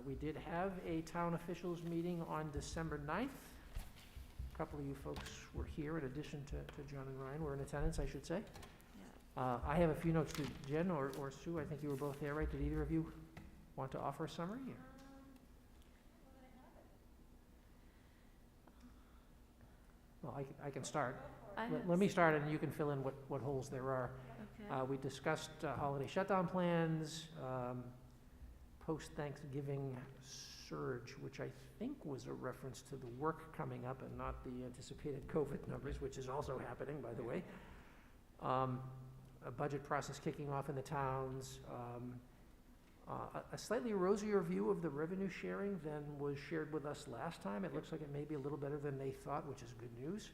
We did have a town officials meeting on December 9th. A couple of you folks were here in addition to John and Ryan, were in attendance, I should say. I have a few notes to Jen or Sue. I think you were both there, right? Did either of you want to offer a summary? Well, I can start. Let me start and you can fill in what holes there are. Okay. We discussed holiday shutdown plans, post-Thanksgiving surge, which I think was a reference to the work coming up and not the anticipated COVID numbers, which is also happening, by the way. A budget process kicking off in the towns, a slightly rosier view of the revenue sharing than was shared with us last time. It looks like it may be a little better than they thought, which is good news.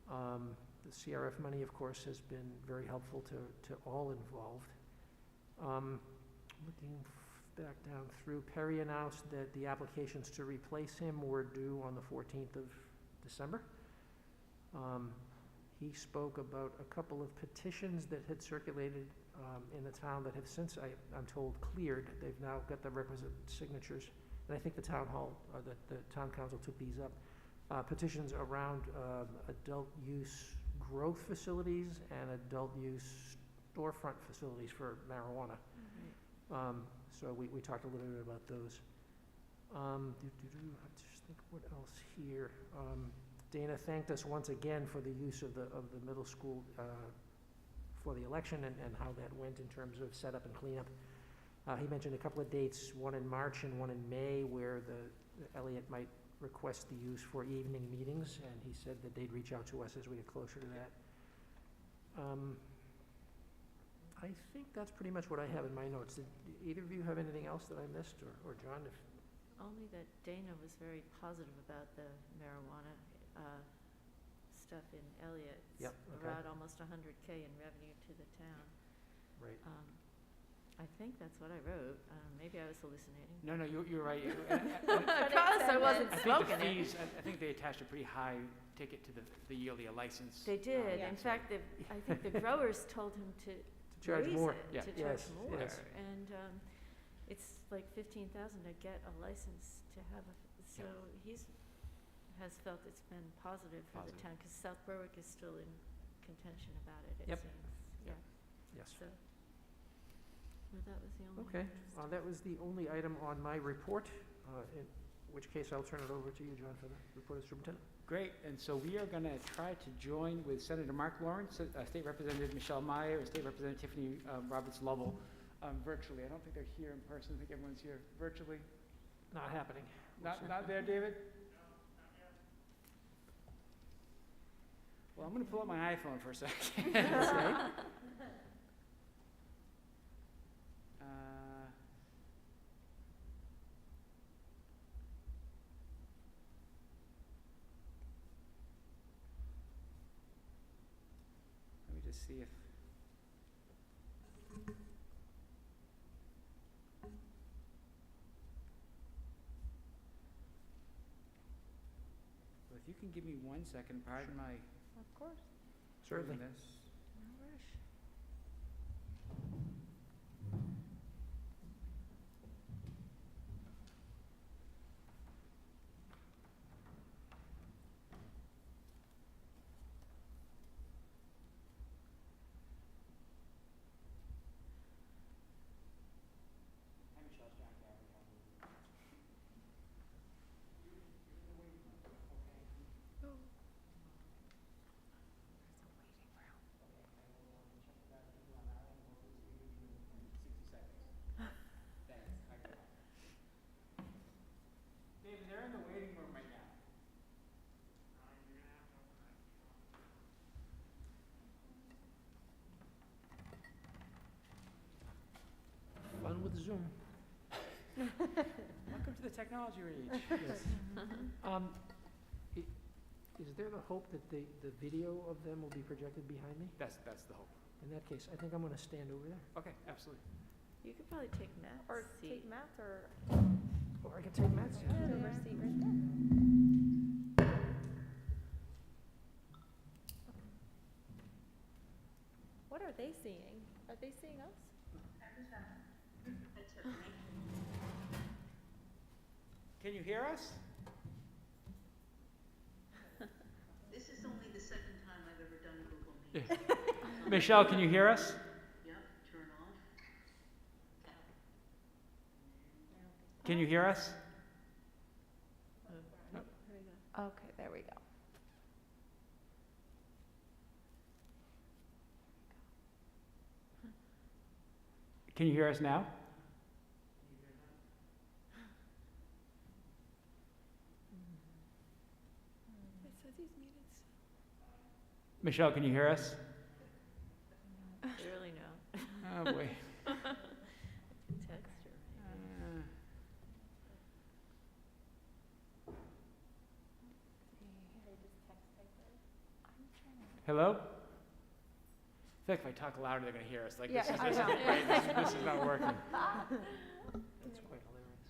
The CRF money, of course, has been very helpful to all involved. Looking back down through, Perry announced that the applications to replace him were due on the 14th of December. He spoke about a couple of petitions that had circulated in the town that have since, I'm told, cleared. They've now got the requisite signatures. And I think the town hall, or the town council took these up. Petitions around adult use growth facilities and adult use storefront facilities for marijuana. So we talked a little bit about those. I just think what else here. Dana thanked us once again for the use of the middle school for the election and how that went in terms of setup and cleanup. He mentioned a couple of dates, one in March and one in May, where the Elliott might request the use for evening meetings, and he said that they'd reach out to us as we get closer to that. I think that's pretty much what I have in my notes. Did either of you have anything else that I missed, or John? Only that Dana was very positive about the marijuana stuff in Elliott. Yep, okay. Around almost $100K in revenue to the town. Right. I think that's what I wrote. Maybe I was hallucinating. No, you're right. I promise I wasn't smoking I think the it. fees, I think they attached a pretty high ticket to the yearly license. They did. Yeah. In fact, I think the growers told him to Charge raise more. it, Yeah. to charge Yes, more. yes. And it's like $15,000 to get a license to have so he's has felt it's been positive for the town, because South Berwick is still in contention about it, it Yep. seems. Yeah. Yes. So, well, that was the only Okay, interesting. that was the only item on my report, in which case I'll turn it over to you, John, for the report of the superintendent. Great, and so we are going to try to join with Senator Mark Lawrence, State Representative Michelle Meyer, and State Representative Tiffany Roberts-Lovell virtually. I don't think they're here in person. I think everyone's here virtually. Not happening. Not there, David? Well, I'm going to pull up my iPhone for a second. Okay. Let me just see if... Well, if you can give me 1 second, pardon my... Of course. Certainly. doing this. No rush. Hi, Michelle. It's John Gary. David, they're in the waiting room right now. Fun with Zoom. Welcome to the technology age. Yes. Is there the hope that the video of them will be projected behind me? That's the hope. In that case, I think I'm gonna stand over there. Okay, absolutely. You could probably take Matt's Or seat. take Matt's, or Or I can take Matt's. over seat right there. What are they seeing? Are they seeing us? Can you hear us? This is only the second time I've ever done Google Meet. Michelle, can you hear us? Yep, turn off. Can you hear us? Okay, there we go. Can you hear us now? Michelle, can you hear us? Barely no. Oh, boy. Text her. Hello? I feel like if I talk louder, they're going to hear us. Like, this Yeah, is, I this, know. isn't right. This is not working. That's quite hilarious.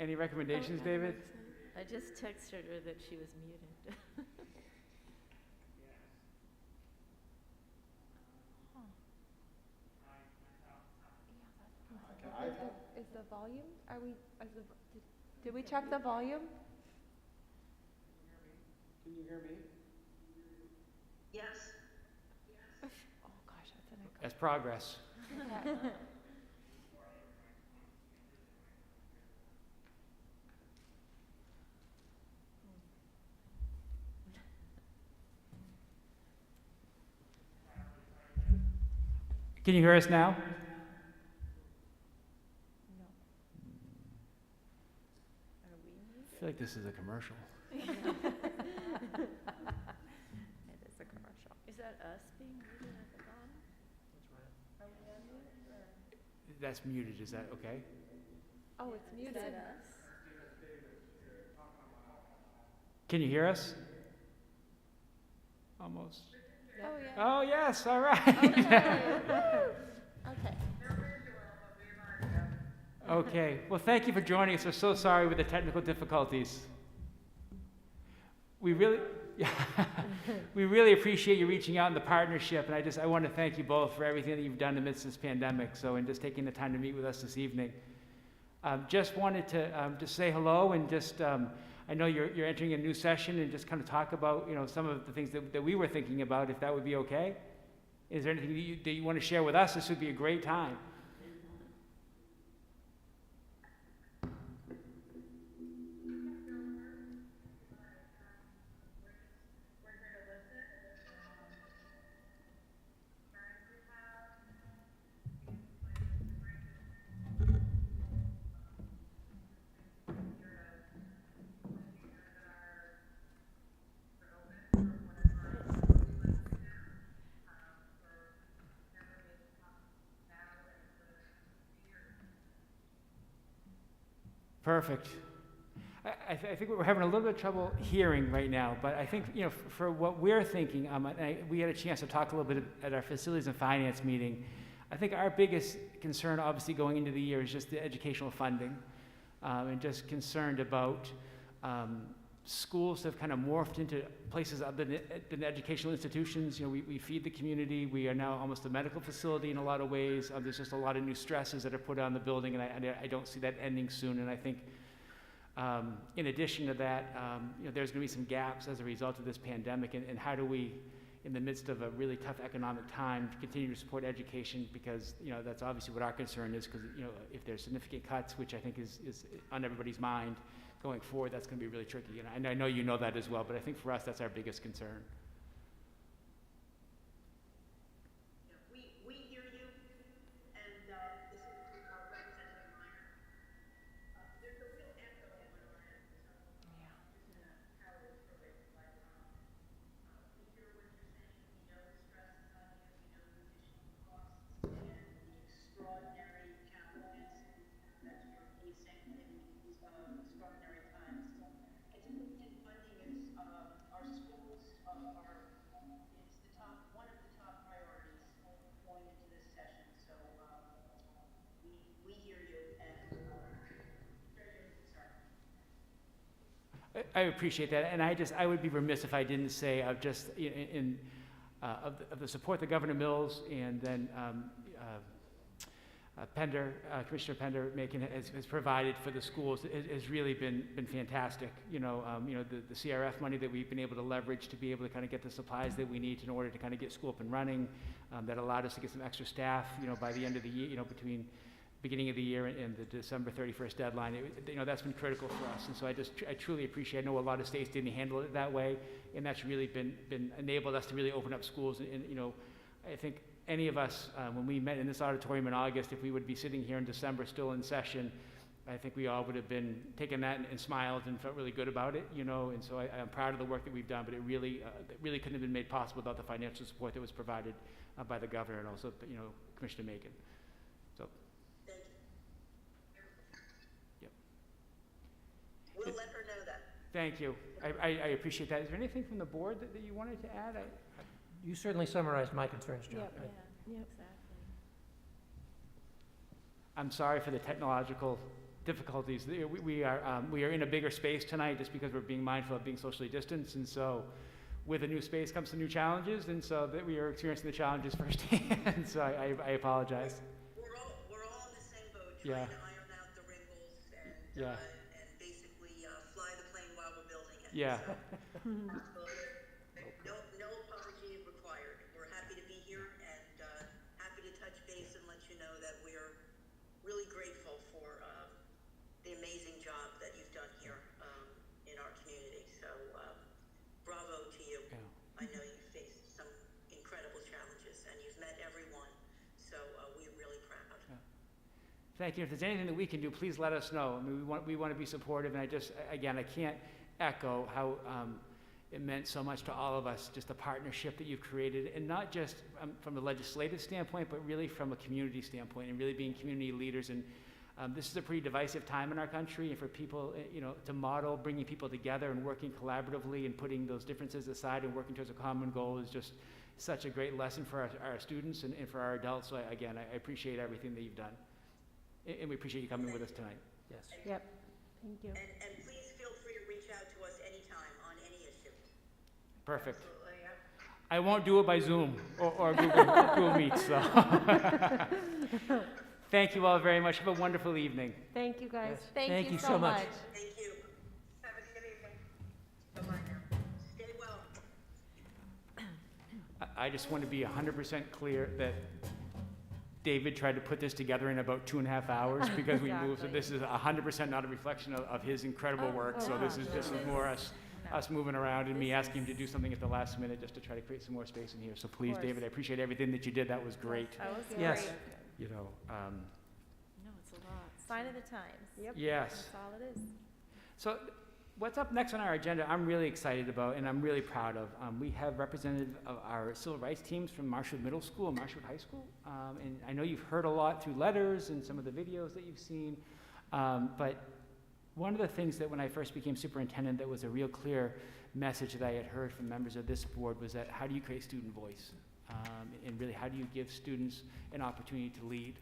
Any recommendations, David? I just texted her that she was muted. Is the volume, did we check the volume? Can you hear me? Yes. Oh, gosh, that's an echo. That's progress. Okay. Can you hear us now? No. Are we muted? I feel like this is a commercial. It is a commercial. Is that us being muted at the bottom? That's right. Are we on mute or? That's muted, is that okay? Oh, it's Is muted. that us? Can you hear us? Almost. Oh, yeah. Oh, yes, all right. Okay. Okay, well, thank you for joining us. We're so sorry with the technical difficulties. We really, we really appreciate you reaching out in the partnership, and I want to thank you both for everything that you've done amidst this pandemic, and just taking the time to meet with us this evening. Just wanted to just say hello, and just, I know you're entering a new session, and just kind of talk about, some of the things that we were thinking about, if that would be okay. Is there anything that you want to share with us? This would be a great time. Perfect. I think we're having a little bit of trouble hearing right now, but I think, for what we're thinking, we had a chance to talk a little bit at our facilities and finance meeting. I think our biggest concern, obviously, going into the year is just the educational funding, and just concerned about schools have kind of morphed into places other than educational institutions. We feed the community. We are now almost a medical facility in a lot of ways. There's just a lot of new stresses that are put on the building, and I don't see that ending soon. And I think, in addition to that, there's going to be some gaps as a result of this pandemic. And how do we, in the midst of a really tough economic time, continue to support education? Because that's obviously what our concern is. Because if there's significant cuts, which I think is on everybody's mind going forward, that's going to be really tricky. And I know you know that as well, but I think for us, that's our biggest concern. Yeah, we hear you, and this is Representative Meyer. There's a real echo on our end, so just in a power through it, but we hear what you're saying. We know the stress is on you. We know the additional costs and the extraordinary challenges that you're facing in these extraordinary times. Education funding is our schools it's the one of the top priorities going into this session. So we hear you and share your concern. I appreciate that, and I would be remiss if I didn't say of just of the support that Governor Mills and then Commissioner Pender has provided for the schools has really been fantastic. The CRF money that we've been able to leverage to be able to kind of get the supplies that we need in order to kind of get school up and running, that allowed us to get some extra staff, by the end of the year, between beginning of the year and the December 31st deadline. That's been critical for us. And so I truly appreciate, I know a lot of states didn't handle it that way, and that's really been enabled us to really open up schools. And I think any of us, when we met in this auditorium in August, if we would be sitting here in December still in session, I think we all would have been taking that and smiled and felt really good about it, and so I'm proud of the work that we've done, but it really couldn't have been made possible without the financial support that was provided by the governor and also, Commissioner Macon. So. Thank you. Yep. We'll let her know that. Thank you. I appreciate that. Is there anything from the board that you wanted to add? You certainly summarized my concerns, John. Yeah, exactly. I'm sorry for the technological difficulties. We are in a bigger space tonight just because we're being mindful of being socially distanced, and so with a new space comes some new challenges, and so that we are experiencing the challenges firsthand. So I apologize. We're all in the same boat, Yeah. trying to iron out the wrinkles and Yeah. and basically fly the plane while we're building it. Yeah. So, no apology required. We're happy to be here and happy to touch base and let you know that we're really grateful for the amazing job that you've done here in our community. So bravo to you. Yeah. I know you've faced some incredible challenges and you've met everyone. So we're really proud. Thank you. If there's anything that we can do, please let us know. I mean, we want to be supportive, and I can't echo how it meant so much to all of us, just the partnership that you've created, and not just from a legislative standpoint, but really from a community standpoint, and really being community leaders. And this is a pretty divisive time in our country, and for people, to model bringing people together and working collaboratively and putting those differences aside and working towards a common goal is just such a great lesson for our students and for our adults. So I appreciate everything that you've done. And we appreciate you coming with us tonight. Yes. Yep, thank you. And please feel free to reach out to us anytime on any issue. Perfect. Absolutely, yeah. I won't do it by Zoom or Google Meet, so. Thank you all very much. Have a wonderful evening. Thank you, guys. Yes. Thank you so much. Thank you. Have a good evening. Bye-bye now. Stay well. I just want to be 100% clear that David tried to put this together in about 2.5 hours because we moved. So this is 100% not a reflection of his incredible work. So this is more us moving around and me asking him to do something at the last minute just to try to create some more space in here. So please, David, I appreciate everything that you did. That was great. That was Yes. great. No, it's a lot. Sign of the times. Yep. Yes. That's all it is. So what's up next on our agenda, I'm really excited about and I'm really proud of. We have representatives of our civil rights teams from Marshwood Middle School and Marshwood High School. And I know you've heard a lot through letters and some of the videos that you've seen. But one of the things that when I first became superintendent that was a real clear message that I had heard from members of this board was that how do you create student voice? And really how do you give students an opportunity to lead?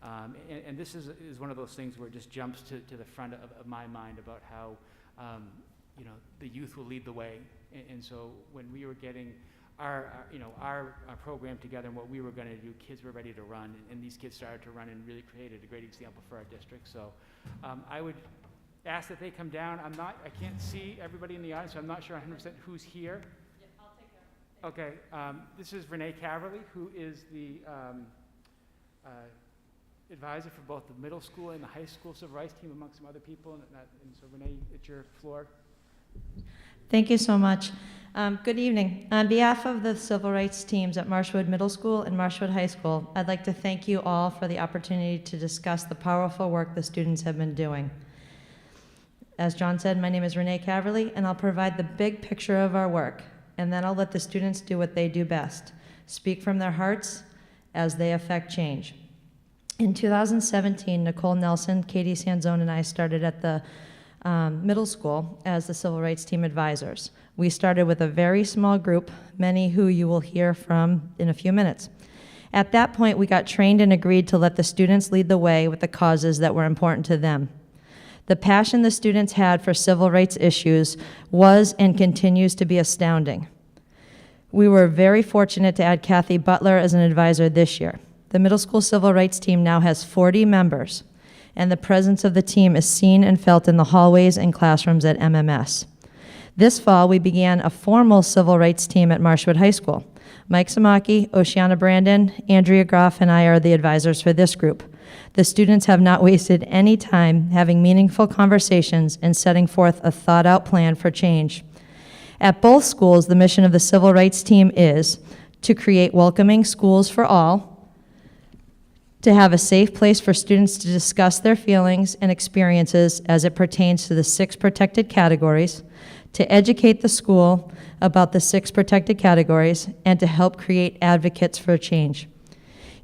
And this is one of those things where it just jumps to the front of my mind about how the youth will lead the way. And so when we were getting our program together and what we were going to do, kids were ready to run, and these kids started to run and really created a great example for our district. So I would ask that they come down. I can't see everybody in the audience, so I'm not sure 100% who's here. Yeah, I'll take care of it. Okay, this is Renee Caverly, who is the advisor for both the middle school and the high school civil rights team, amongst some other people. And so Renee, it's your floor. Thank you so much. Good evening. On behalf of the civil rights teams at Marshwood Middle School and Marshwood High School, I'd like to thank you all for the opportunity to discuss the powerful work the students have been doing. As John said, my name is Renee Caverly, and I'll provide the big picture of our work, and then I'll let the students do what they do best, speak from their hearts as they affect change. In 2017, Nicole Nelson, Katie Sanzone, and I started at the middle school as the civil rights team advisors. We started with a very small group, many who you will hear from in a few minutes. At that point, we got trained and agreed to let the students lead the way with the causes that were important to them. The passion the students had for civil rights issues was and continues to be astounding. We were very fortunate to add Kathy Butler as an advisor this year. The middle school civil rights team now has 40 members, and the presence of the team is seen and felt in the hallways and classrooms at MMS. This fall, we began a formal civil rights team at Marshwood High School. Mike Samaki, Oceana Brandon, Andrea Groff, and I are the advisors for this group. The students have not wasted any time having meaningful conversations and setting forth a thought-out plan for change. At both schools, the mission of the civil rights team is to create welcoming schools for all, to have a safe place for students to discuss their feelings and experiences as it pertains to the 6 protected categories, to educate the school about the 6 protected categories, and to help create advocates for change.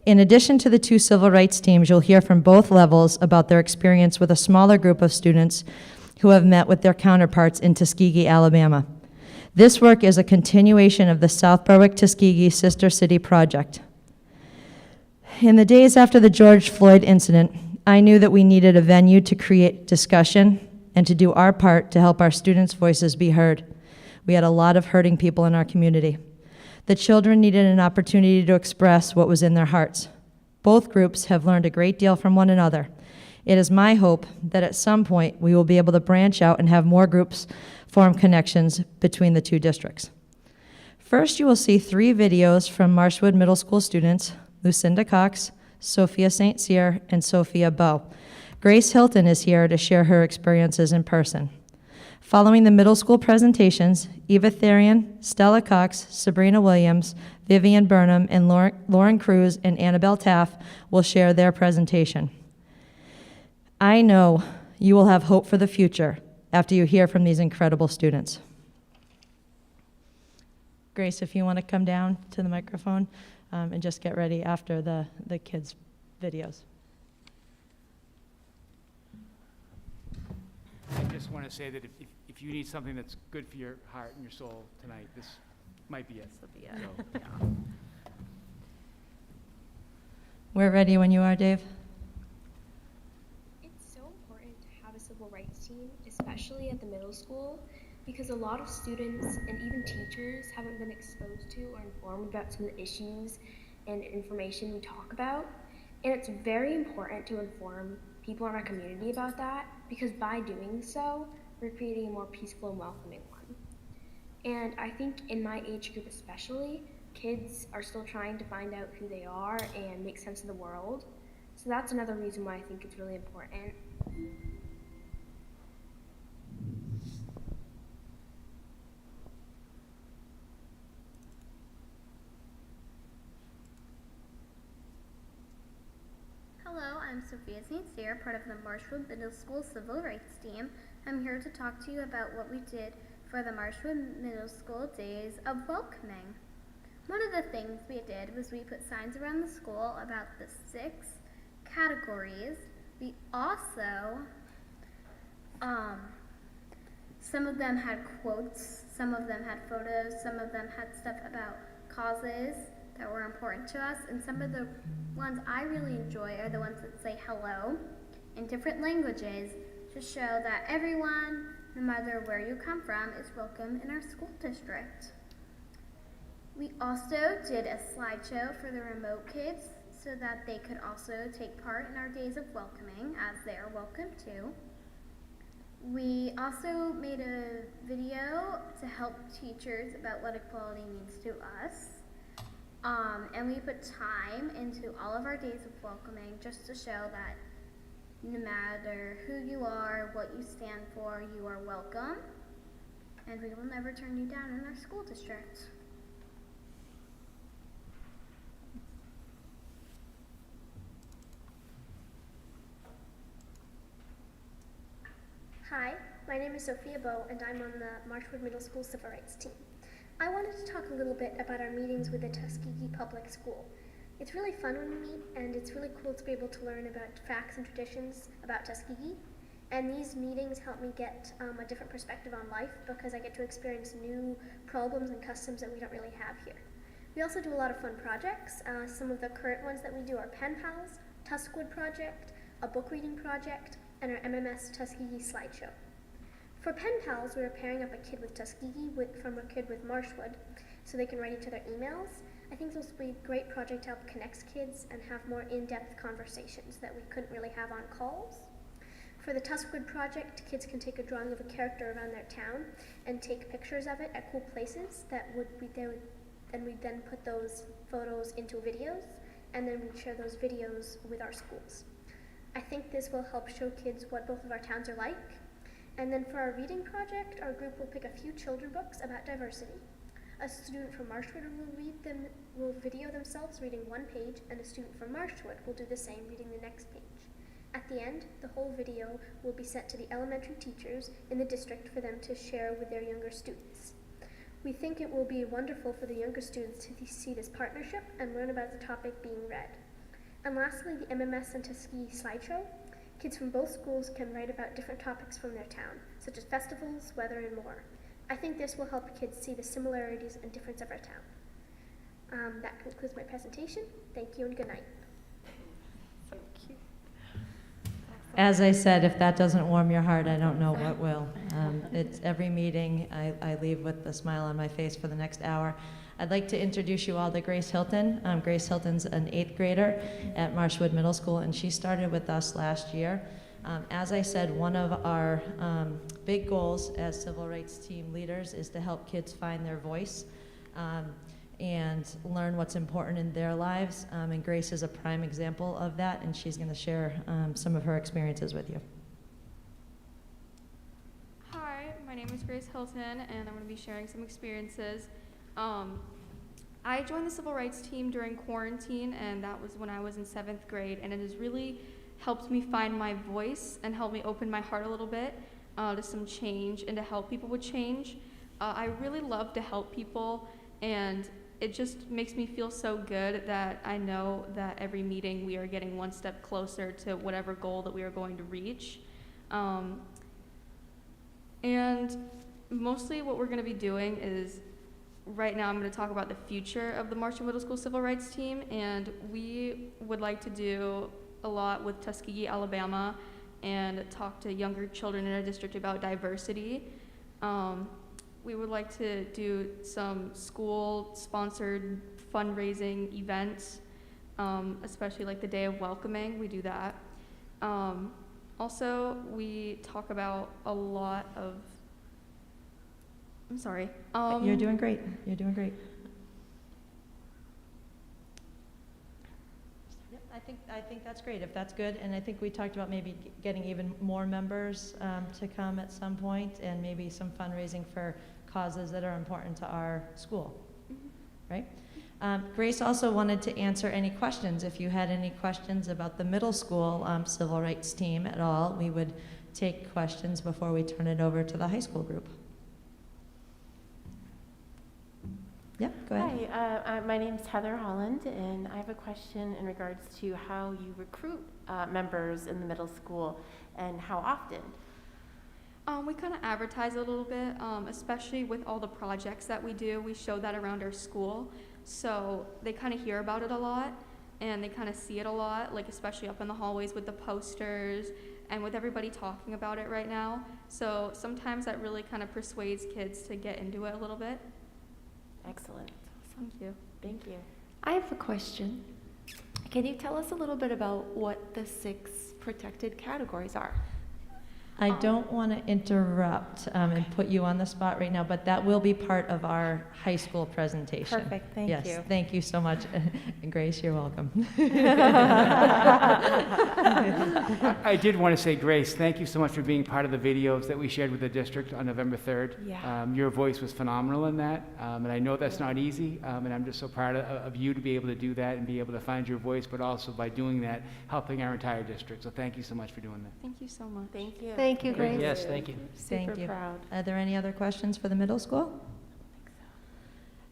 In addition to the 2 civil rights teams, you'll hear from both levels about their experience with a smaller group of students who have met with their counterparts in Tuskegee, Alabama. This work is a continuation of the South Berwick-Tuskegee Sister City project. In the days after the George Floyd incident, I knew that we needed a venue to create discussion and to do our part to help our students' voices be heard. We had a lot of hurting people in our community. The children needed an opportunity to express what was in their hearts. Both groups have learned a great deal from one another. It is my hope that at some point we will be able to branch out and have more groups form connections between the 2 districts. First, you will see 3 videos from Marshwood Middle School students, Lucinda Cox, Sophia St. Cyr, and Sophia Bowe. Grace Hilton is here to share her experiences in person. Following the middle school presentations, Eva Therian, Stella Cox, Sabrina Williams, Vivian Burnham, and Lauren Cruz and Annabelle Taff will share their presentation. I know you will have hope for the future after you hear from these incredible students. Grace, if you want to come down to the microphone and just get ready after the kids' videos. I just want to say that if you need something that's good for your heart and your soul tonight, this might be it. This will be it. So, Yeah. We're ready when you are, Dave. It's so important to have a civil rights team, especially at the middle school, because a lot of students and even teachers haven't been exposed to or informed about some of the issues and information we talk about. And it's very important to inform people in our community about that, because by doing so, we're creating a more peaceful and welcoming one. And I think in my age group especially, kids are still trying to find out who they are and make sense of the world. So that's another reason why I think it's really important. Hello, I'm Sophia St. Cyr, part of the Marshwood Middle School Civil Rights Team. I'm here to talk to you about what we did for the Marshwood Middle School Days of Welcoming. One of the things we did was we put signs around the school about the 6 categories. We also, some of them had quotes, some of them had photos, some of them had stuff about causes that were important to us, and some of the ones I really enjoy are the ones that say hello in different languages to show that everyone, no matter where you come from, is welcome in our school district. We also did a slideshow for the remote kids so that they could also take part in our days of welcoming, as they are welcome too. We also made a video to help teachers about what equality means to us. And we put time into all of our days of welcoming just to show that no matter who you are, what you stand for, you are welcome, and we will never turn you down in our school district. Hi, my name is Sophia Bowe, and I'm on the Marshwood Middle School Civil Rights team. I wanted to talk a little bit about our meetings with the Tuskegee Public School. It's really fun when we meet, and it's really cool to be able to learn about facts and traditions about Tuskegee. And these meetings help me get a different perspective on life, because I get to experience new problems and customs that we don't really have here. We also do a lot of fun projects. Some of the current ones that we do are Pen Pals, Tuskwood Project, a book reading project, and our MMS Tuskegee slideshow. For Pen Pals, we are pairing up a kid with Tuskegee from a kid with Marshwood, so they can write each other emails. I think this will be a great project to help connect kids and have more in-depth conversations that we couldn't really have on calls. For the Tuskwood project, kids can take a drawing of a character around their town and take pictures of it at cool places and we'd then put those photos into videos, and then we'd share those videos with our schools. I think this will help show kids what both of our towns are like. And then for our reading project, our group will pick a few children's books about diversity. A student from Marshwood will video themselves reading one page, and a student from Marshwood will do the same, reading the next page. At the end, the whole video will be sent to the elementary teachers in the district for them to share with their younger students. We think it will be wonderful for the younger students to see this partnership and learn about the topic being read. And lastly, the MMS and Tuskegee slideshow. Kids from both schools can write about different topics from their town, such as festivals, weather, and more. I think this will help kids see the similarities and difference of our town. That concludes my presentation. Thank you and good night. So cute. As I said, if that doesn't warm your heart, I don't know what will. It's every meeting, I leave with a smile on my face for the next hour. I'd like to introduce you all to Grace Hilton. Grace Hilton's an 8th grader at Marshwood Middle School, and she started with us last year. As I said, one of our big goals as civil rights team leaders is to help kids find their voice and learn what's important in their lives. And Grace is a prime example of that, and she's going to share some of her experiences with you. Hi, my name is Grace Hilton, and I'm going to be sharing some experiences. I joined the civil rights team during quarantine, and that was when I was in 7th grade, and it has really helped me find my voice and helped me open my heart a little bit to some change and to help people with change. I really love to help people, and it just makes me feel so good that I know that every meeting we are getting one step closer to whatever goal that we are going to reach. And mostly what we're going to be doing is, right now I'm going to talk about the future of the Marshwood Middle School Civil Rights Team, and we would like to do a lot with Tuskegee, Alabama, and talk to younger children in our district about diversity. We would like to do some school-sponsored fundraising events, especially like the Day of Welcoming. We do that. Also, we talk about a lot of, I'm sorry. You're doing great. You're doing great. Yep, I think that's great, if that's good. And I think we talked about maybe getting even more members to come at some point, and maybe some fundraising for causes that are important to our school, right? Grace also wanted to answer any questions. If you had any questions about the middle school civil rights team at all, we would take questions before we turn it over to the high school group. Yeah, go ahead. Hi, my name is Heather Holland, and I have a question in regards to how you recruit members in the middle school and how often. We kind of advertise a little bit, especially with all the projects that we do. We show that around our school, so they kind of hear about it a lot, and they kind of see it a lot, like especially up in the hallways with the posters and with everybody talking about it right now. So sometimes that really kind of persuades kids to get into it a little bit. Excellent. Thank you. Thank you. I have a question. Can you tell us a little bit about what the 6 protected categories are? I don't want to interrupt and put you on the spot right now, but that will be part of our high school presentation. Perfect, thank yes, you. Yes, thank you so much. And Grace, you're welcome. I did want to say, Grace, thank you so much for being part of the videos that we shared with the district on November 3rd. Yeah. Your voice was phenomenal in that, and I know that's not easy, and I'm just so proud of you to be able to do that and be able to find your voice, but also by doing that, helping our entire district. So thank you so much for doing that. Thank you so much. Thank you. Thank you, Grace. Yes, thank you. Thank Super you. proud. Are there any other questions for the middle school?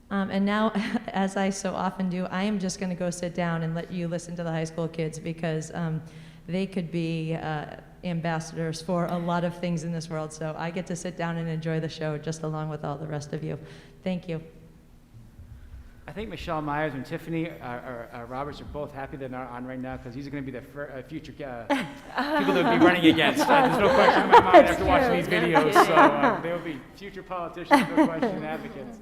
And now, as I so often do, I am just going to go sit down and let you listen to the high school kids, because they could be ambassadors for a lot of things in this world. So I get to sit down and enjoy the show just along with all the rest of you. Thank you. I think Michelle Myers and Tiffany Roberts are both happy they're not on right now, because these are going to be the future people they'll be running against. There's no question in my mind after watching these videos. So they will be future politicians, no question, advocates.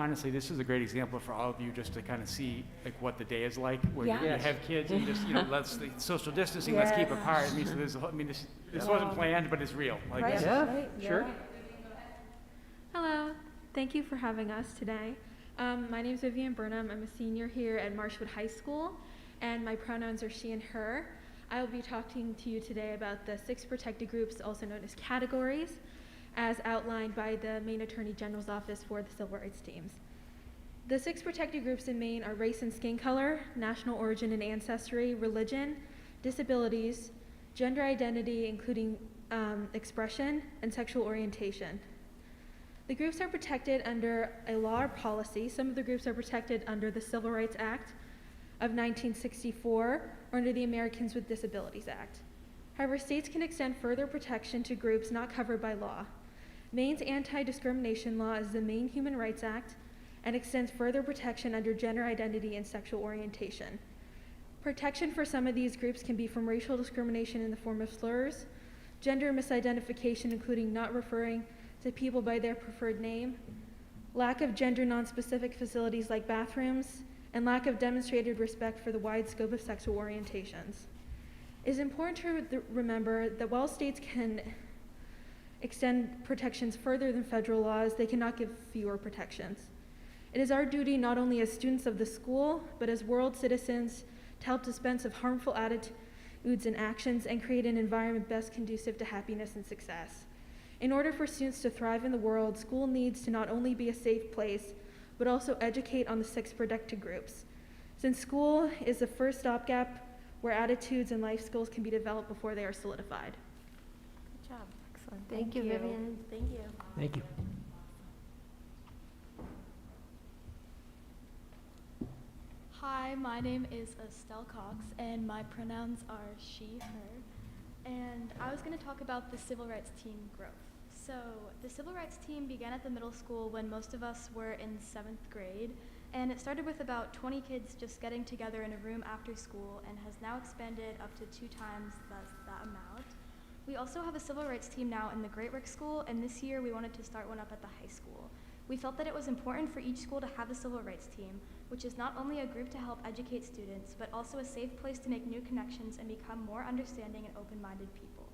honestly, this is a great example for all of you just to kind of see like what the day is like, where you Yes. have kids and just, let's, the social distancing, let's keep Yes. apart. I mean, so there's, this wasn't planned, but it's real. Like, Right, this is- right, sure. yeah. Hello, thank you for having us today. My name is Vivian Burnham. I'm a senior here at Marshwood High School, and my pronouns are she and her. I will be talking to you today about the 6 protected groups, also known as categories, as outlined by the Maine Attorney General's Office for the Civil Rights Teams. The 6 protected groups in Maine are race and skin color, national origin and ancestry, religion, disabilities, gender identity, including expression, and sexual orientation. The groups are protected under a law or policy. Some of the groups are protected under the Civil Rights Act of 1964 or under the Americans with Disabilities Act. However, states can extend further protection to groups not covered by law. Maine's anti-discrimination law is the Maine Human Rights Act and extends further protection under gender identity and sexual orientation. Protection for some of these groups can be from racial discrimination in the form of slurs, gender misidentification, including not referring to people by their preferred name, lack of gender nonspecific facilities like bathrooms, and lack of demonstrated respect for the wide scope of sexual orientations. It is important to remember that while states can extend protections further than federal laws, they cannot give fewer protections. It is our duty not only as students of the school, but as world citizens to help dispense of harmful attitudes and actions and create an environment best conducive to happiness and success. In order for students to thrive in the world, school needs to not only be a safe place, but also educate on the 6 protected groups. Since school is the first stopgap where attitudes and life skills can be developed before they are solidified. Good job. Excellent. Thank you, Vivian. Thank you. Thank you. Hi, my name is Estelle Cox, and my pronouns are she, her. And I was going to talk about the civil rights team growth. So, the civil rights team began at the middle school when most of us were in 7th grade, and it started with about 20 kids just getting together in a room after school and has now expanded up to 2 times that amount. We also have a civil rights team now in the Great Work School, and this year we wanted to start one up at the high school. We felt that it was important for each school to have a civil rights team, which is not only a group to help educate students, but also a safe place to make new connections and become more understanding and open-minded people.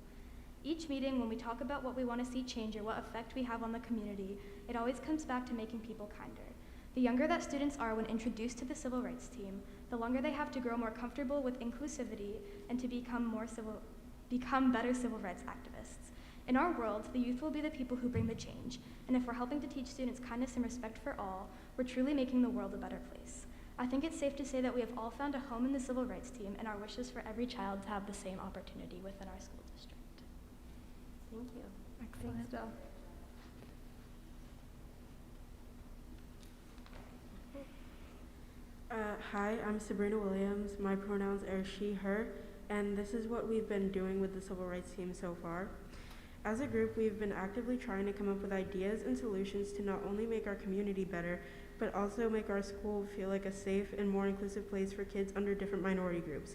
Each meeting, when we talk about what we want to see change or what effect we have on the community, it always comes back to making people kinder. The younger that students are when introduced to the civil rights team, the longer they have to grow more comfortable with inclusivity and to become better civil rights activists. In our world, the youth will be the people who bring the change, and if we're helping to teach students kindness and respect for all, we're truly making the world a better place. I think it's safe to say that we have all found a home in the civil rights team, and our wish is for every child to have the same opportunity within our school district. Thank you. Excellent. Hi, I'm Sabrina Williams. My pronouns are she, her, and this is what we've been doing with the civil rights team so far. As a group, we've been actively trying to come up with ideas and solutions to not only make our community better, but also make our school feel like a safe and more inclusive place for kids under different minority groups,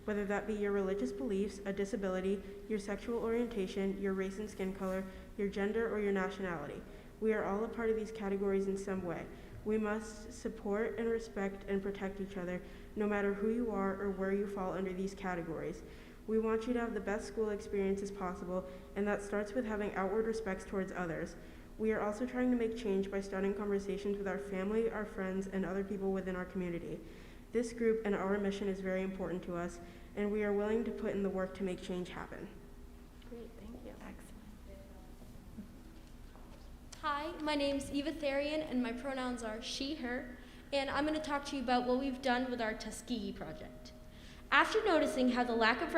whether that be your religious beliefs, a disability, your sexual orientation, your race and skin color, your gender, or your nationality. We are all a part of these categories in some way. We must support and respect and protect each other, no matter who you are or where you fall under these categories. We want you to have the best school experiences possible, and that starts with having outward respect towards others. We are also trying to make change by starting conversations with our family, our friends, and other people within our community. This group and our mission is very important to us, and we are willing to put in the work to make change happen. Great, thank you. Hi, my name's Eva Therian, and my pronouns are she, her, and I'm going to talk to you about what we've done with our Tuskegee project. After noticing how the lack of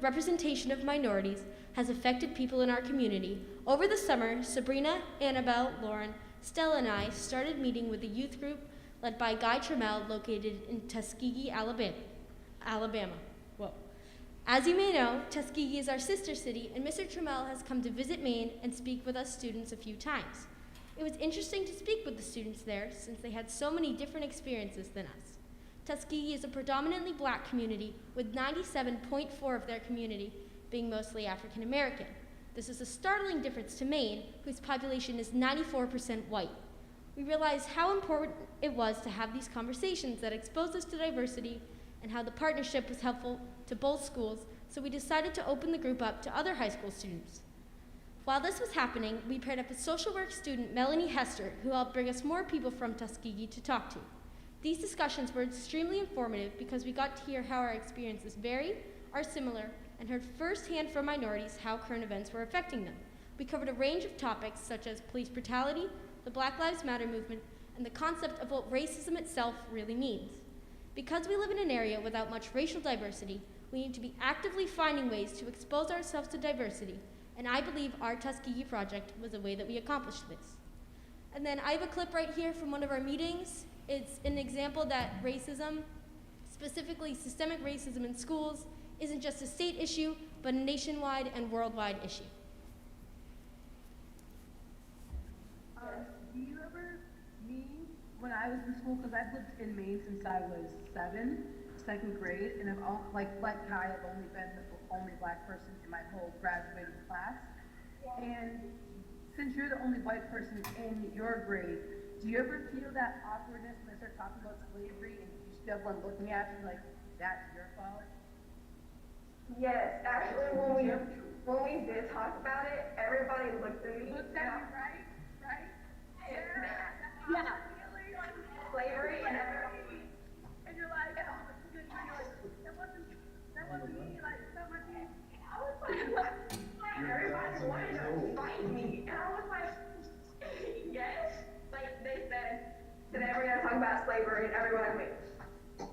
representation of minorities has affected people in our community, over the summer, Sabrina, Annabelle, Lauren, Stella, and I started meeting with a youth group led by Guy Trammell located in Tuskegee, Alabama. Whoa. As you may know, Tuskegee is our sister city, and Mr. Trammell has come to visit Maine and speak with us students a few times. It was interesting to speak with the students there since they had so many different experiences than us. Tuskegee is a predominantly black community, with 97.4% of their community being mostly African American. This is a startling difference to Maine, whose population is 94% white. We realized how important it was to have these conversations that exposed us to diversity and how the partnership was helpful to both schools, so we decided to open the group up to other high school students. While this was happening, we paired up with social work student Melanie Hester, who helped bring us more people from Tuskegee to talk to. These discussions were extremely informative because we got to hear how our experiences vary, are similar, and heard firsthand from minorities how current events were affecting them. We covered a range of topics such as police brutality, the Black Lives Matter movement, and the concept of what racism itself really means. Because we live in an area without much racial diversity, we need to be actively finding ways to expose ourselves to diversity, and I believe our Tuskegee project was a way that we accomplished this. And then I have a clip right here from one of our meetings. It's an example that racism, specifically systemic racism in schools, isn't just a state issue, but a nationwide and worldwide issue. Do you ever, when I was in school, because I've lived in Maine since I was 2nd grade, and like Kai, I've only been the only Black person in my whole graduating class. And since you're the only white person in your grade, do you ever feel that awkwardness when they start talking about slavery and you just have one looking at you like, that's your fault? Yes, actually, when we did talk about it, everybody looked at me. Looked at you, right? Right? Yeah. Slavery and everything. And you're like, oh, you're like, that wasn't me, like, that was me. I was like, everybody wanted to fight me, and I was like, yes. Like they said, today we're gonna talk about slavery, and everyone went.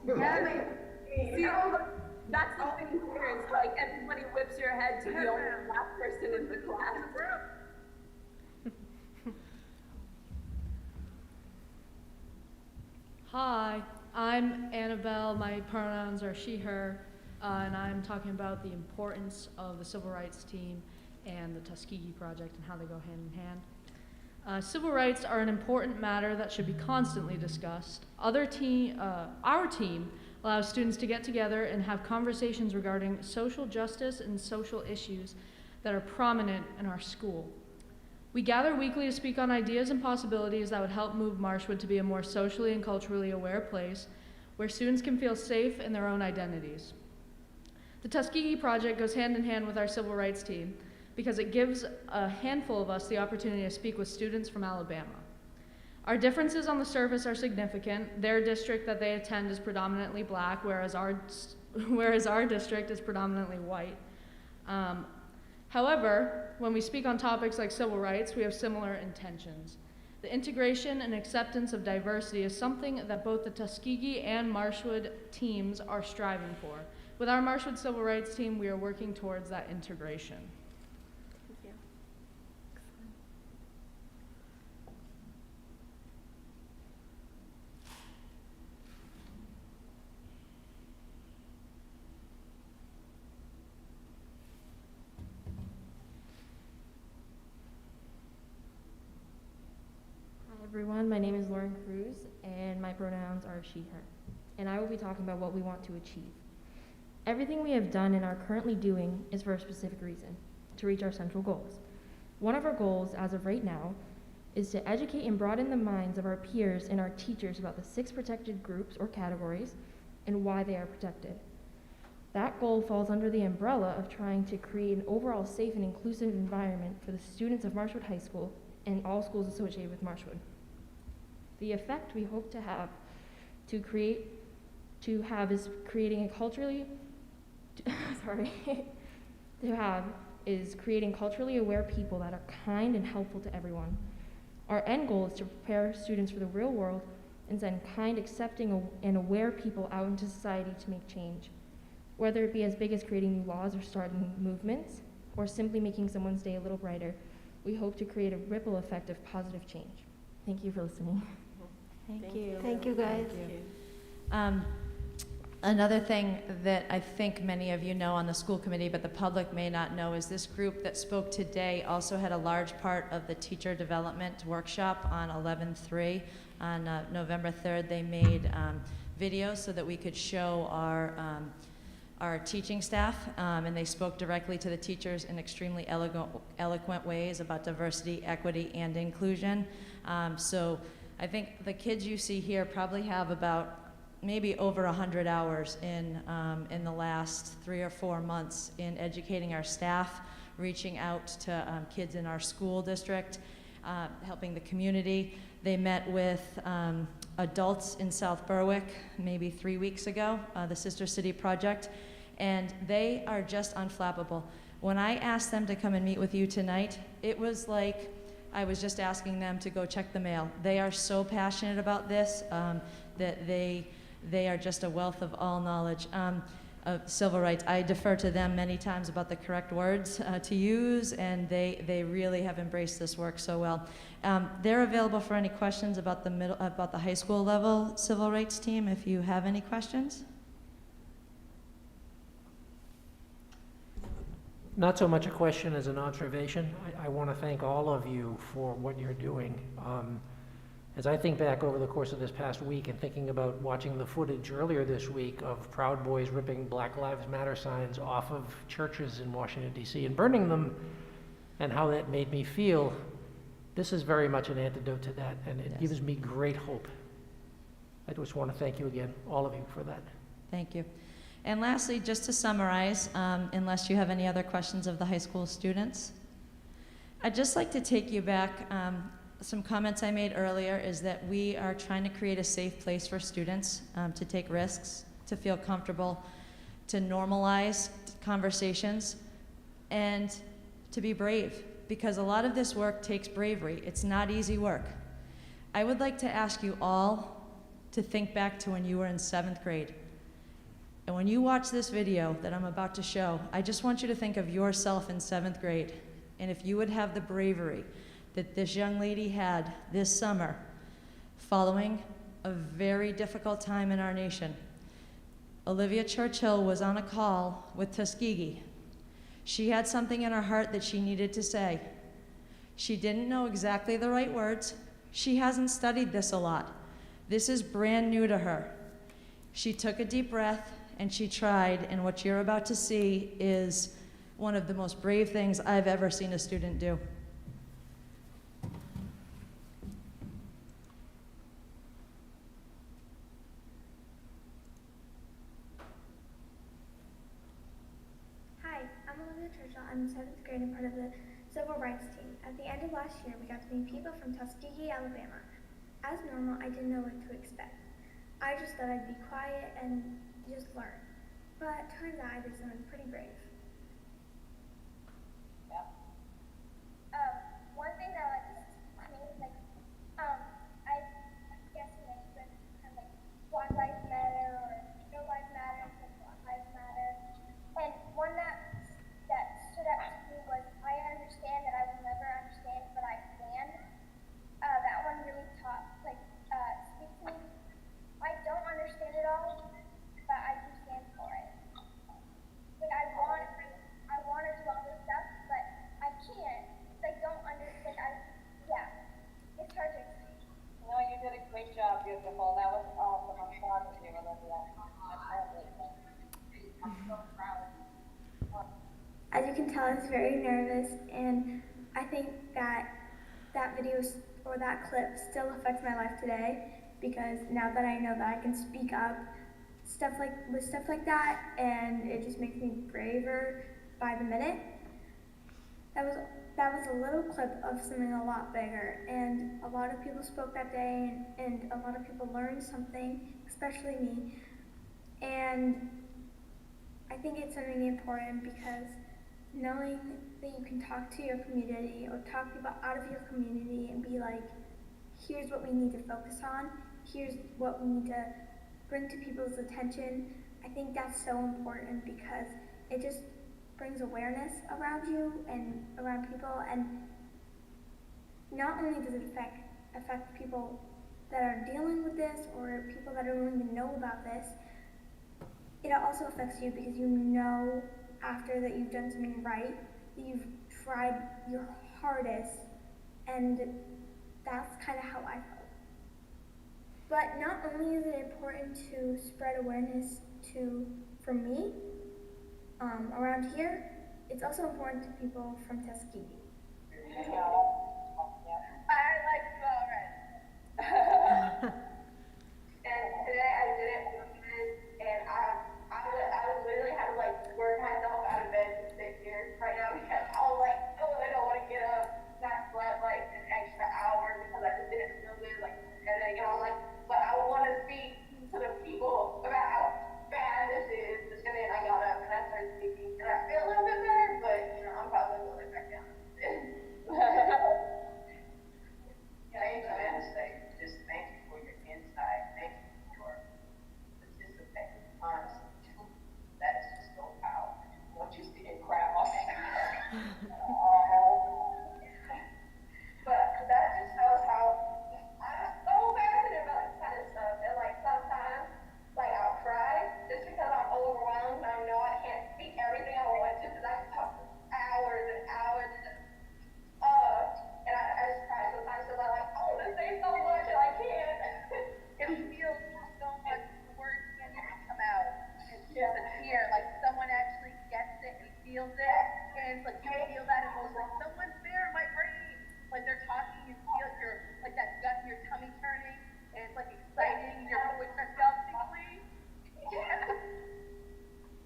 Yeah. See, that's the thing here. It's like everybody whips your head to the only Black person in the class. Hi, I'm Annabelle. My pronouns are she, her, and I'm talking about the importance of the Civil Rights Team and the Tuskegee Project and how they go hand in hand. Civil rights are an important matter that should be constantly discussed. Our team allows students to get together and have conversations regarding social justice and social issues that are prominent in our school. We gather weekly to speak on ideas and possibilities that would help move Marshwood to be a more socially and culturally aware place where students can feel safe in their own identities. The Tuskegee Project goes hand in hand with our Civil Rights Team because it gives a handful of us the opportunity to speak with students from Alabama. Our differences on the surface are significant. Their district that they attend is predominantly Black, whereas our district is predominantly white. However, when we speak on topics like civil rights, we have similar intentions. The integration and acceptance of diversity is something that both the Tuskegee and Marshwood teams are striving for. With our Marshwood Civil Rights Team, we are working towards that integration. Thank you. Hi everyone, my name is Lauren Cruz and my pronouns are she, her. And I will be talking about what we want to achieve. Everything we have done and are currently doing is for a specific reason, to reach our central goals. One of our goals, as of right now, is to educate and broaden the minds of our peers and our teachers about the 6 protected groups or categories and why they are protected. That goal falls under the umbrella of trying to create an overall safe and inclusive environment for the students of Marshwood High School and all schools associated with Marshwood. The effect we hope to have is creating a culturally aware people that are kind and helpful to everyone. Our end goal is to prepare students for the real world and send kind, accepting, and aware people out into society to make change. Whether it be as big as creating new laws or starting movements, or simply making someone's day a little brighter, we hope to create a ripple effect of positive change. Thank you for listening. Thank you. Thank you, guys. Thank you. Another thing that I think many of you know on the school committee, but the public may not know, is this group that spoke today also had a large part of the teacher development workshop on 11/3. On November 3rd, they made videos so that we could show our teaching staff, and they spoke directly to the teachers in extremely eloquent ways about diversity, equity, and inclusion. So I think the kids you see here probably have about maybe over 100 hours in the last 3 or 4 months in educating our staff, reaching out to kids in our school district, helping the community. They met with adults in South Berwick maybe 3 weeks ago, the Sister City Project, and they are just unflappable. When I asked them to come and meet with you tonight, it was like I was just asking them to go check the mail. They are so passionate about this that they are just a wealth of all knowledge of civil rights. I defer to them many times about the correct words to use, and they really have embraced this work so well. They're available for any questions about the high school level civil rights team if you have any questions. Not so much a question as an observation. I want to thank all of you for what you're doing. As I think back over the course of this past week and thinking about watching the footage earlier this week of Proud Boys ripping Black Lives Matter signs off of churches in Washington, D.C. and burning them, and how that made me feel, this is very much an antidote to that, and it gives me great hope. I just want to thank you again, all of you, for that. Thank you. And lastly, just to summarize, unless you have any other questions of the high school students, I'd just like to take you back. Some comments I made earlier is that we are trying to create a safe place for students to take risks, to feel comfortable, to normalize conversations, and to be brave, because a lot of this work takes bravery. It's not easy work. I would like to ask you all to think back to when you were in 7th grade. And when you watch this video that I'm about to show, I just want you to think of yourself in 7th grade, and if you would have the bravery that this young lady had this summer following a very difficult time in our nation. Olivia Churchill was on a call with Tuskegee. She had something in her heart that she needed to say. She didn't know exactly the right words. She hasn't studied this a lot. This is brand new to her. She took a deep breath and she tried, and what you're about to see is one of the most brave things I've ever seen a student do. I'm in 7th grade and part of the civil rights team. At the end of last year, we got to meet people from Tuskegee, Alabama. As normal, I didn't know what to expect. I just thought I'd be quiet and just learn. But turns out I did something pretty brave. One thing that I guess you know, kind of like Black Lives Matter or No Lives Matter and Black Lives Matter. And one that stood out to me was, I understand that I will never understand, but I can. That one really speak to me. I don't understand it all, but I do stand for it. Like I want to do all this stuff, but I can't. It's hard to explain. No, you did a great job, beautiful. That was awesome. I'm proud of you, Olivia. I'm so proud of you. As you can tell, I was very nervous, and I think that video or that clip still affects my life today, because now that I know that I can speak up with stuff like that, and it just makes me braver by the minute. That was a little clip of something a lot bigger, and a lot of people spoke that day, and a lot of people learned something, especially me. And I think it's something important, because knowing that you can talk to your community or talk to people out of your community and be like, here's what we need to focus on, here's what we need to bring to people's attention, I think that's so important, because it just brings awareness around you and around people, and not only does it affect people that are dealing with this or people that don't even know about this, it also affects you, because you know after that you've done something right, that you've tried your hardest, and that's kind of how I felt. But not only is it important to spread awareness for me, around here, it's also important to people from Tuskegee. I like you already. feels it, and like you feel that emotion, like someone's there in my brain, like they're talking, you feel your, like that gut in your tummy turning, and it's like exciting, your voice starts to tingly. Yeah.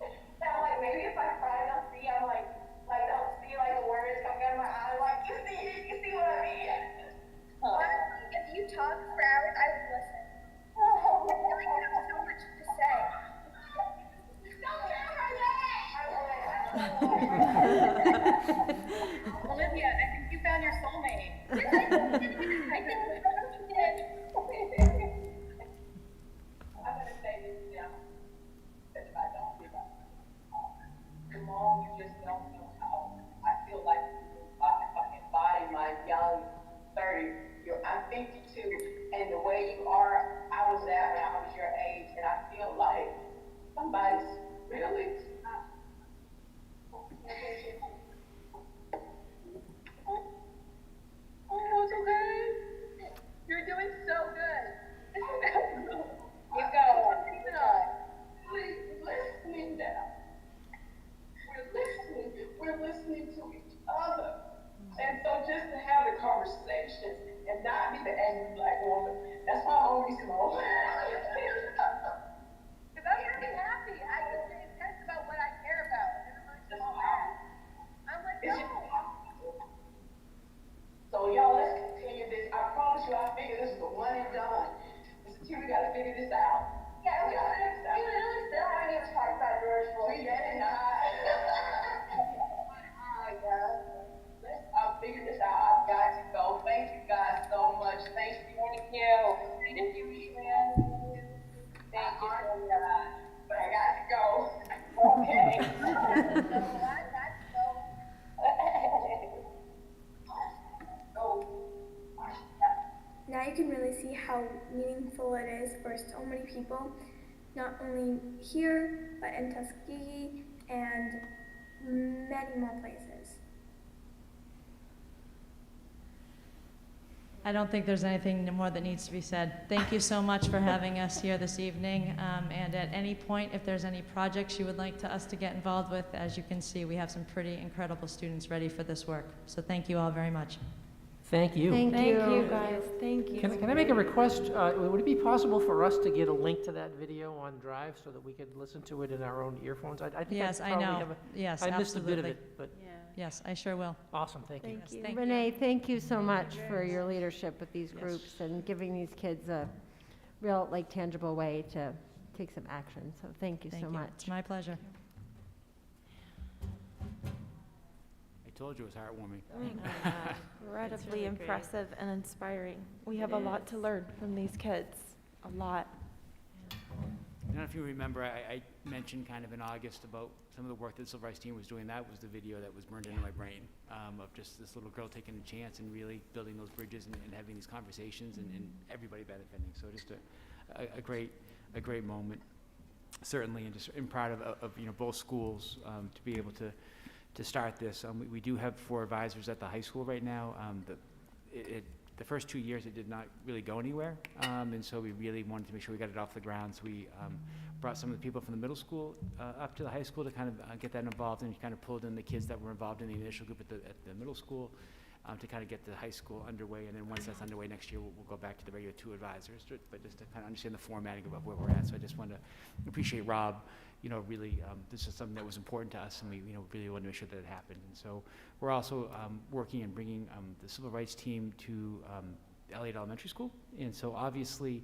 And like maybe if I cry, they'll see, I'm like they'll see like the words coming out of my eye, like, you see what I mean? Honestly, if you talk for hours, I would listen. I feel like you have so much to say. Olivia, I think you found your soulmate. I think we did. I'm gonna say this now, because if I don't give up, Mom, you just don't know how I feel like if I embody my young 30, I'm 52, and the way you are, I was that when I was your age, and I feel like somebody's really. Oh, it's okay. You're doing so good. Keep going. Keep it on. Listening now. We're listening to each other. And so just to have the conversation and not be the angry black woman, that's my only smoke. Because I'm really happy. I can say intense about what I care about. And everyone's just mad. I'm like, no. So y'all, let's continue this. I promise you, I figure this is the one and done. Mr. T, we gotta figure this out. Yeah, we literally still haven't even talked about George Floyd yet, and I'll figure this out. I've got to go. Thank you guys so much. Thank you. Thank you, Shan. Thank you so much. But I got to go. Okay. I got to go. Now you can really see how meaningful it is for so many people, not only here, but in Tuskegee and many more places. I don't think there's anything more that needs to be said. Thank you so much for having us here this evening. And at any point, if there's any projects you would like us to get involved with, as you can see, we have some pretty incredible students ready for this work. So thank you all very much. Thank you. Thank you, guys. Thank you. Can I make a request? Would it be possible for us to get a link to that video on Drive so that we could listen to it in our own earphones? I think Yes, I'd I probably know. have Yes, I missed a bit of absolutely. it, but Yes, I sure will. awesome. Thank you. Yes, thank Renee, you. thank you so much for your leadership with these groups and giving these kids a real, tangible way to take some action. So thank you so much. It's my pleasure. I told you it was heartwarming. Incredibly impressive and inspiring. We have a lot to learn from these kids. A lot. I don't know if you remember, I mentioned kind of in August about some of the work that the Civil Rights team was doing. That was the video that was burned into my brain of just this little girl taking a chance and really building those bridges and having these conversations and everybody benefiting. So just a great moment, certainly, and just proud of both schools to be able to start this. We do have 4 advisors at the high school right now. The first 2 years it did not really go anywhere, and so we really wanted to make sure we got it off the ground. So we brought some of the people from the middle school up to the high school to kind of get that involved, and kind of pulled in the kids that were involved in the initial group at the middle school to kind of get the high school underway. And then once that's underway next year, we'll go back to the regular 2 advisors, but just to kind of understand the formatting of where we're at. So I just want to appreciate Rob. Really, this is something that was important to us, and we really wanted to make sure that it happened. And so we're also working and bringing the civil rights team to Elliott Elementary School. And so obviously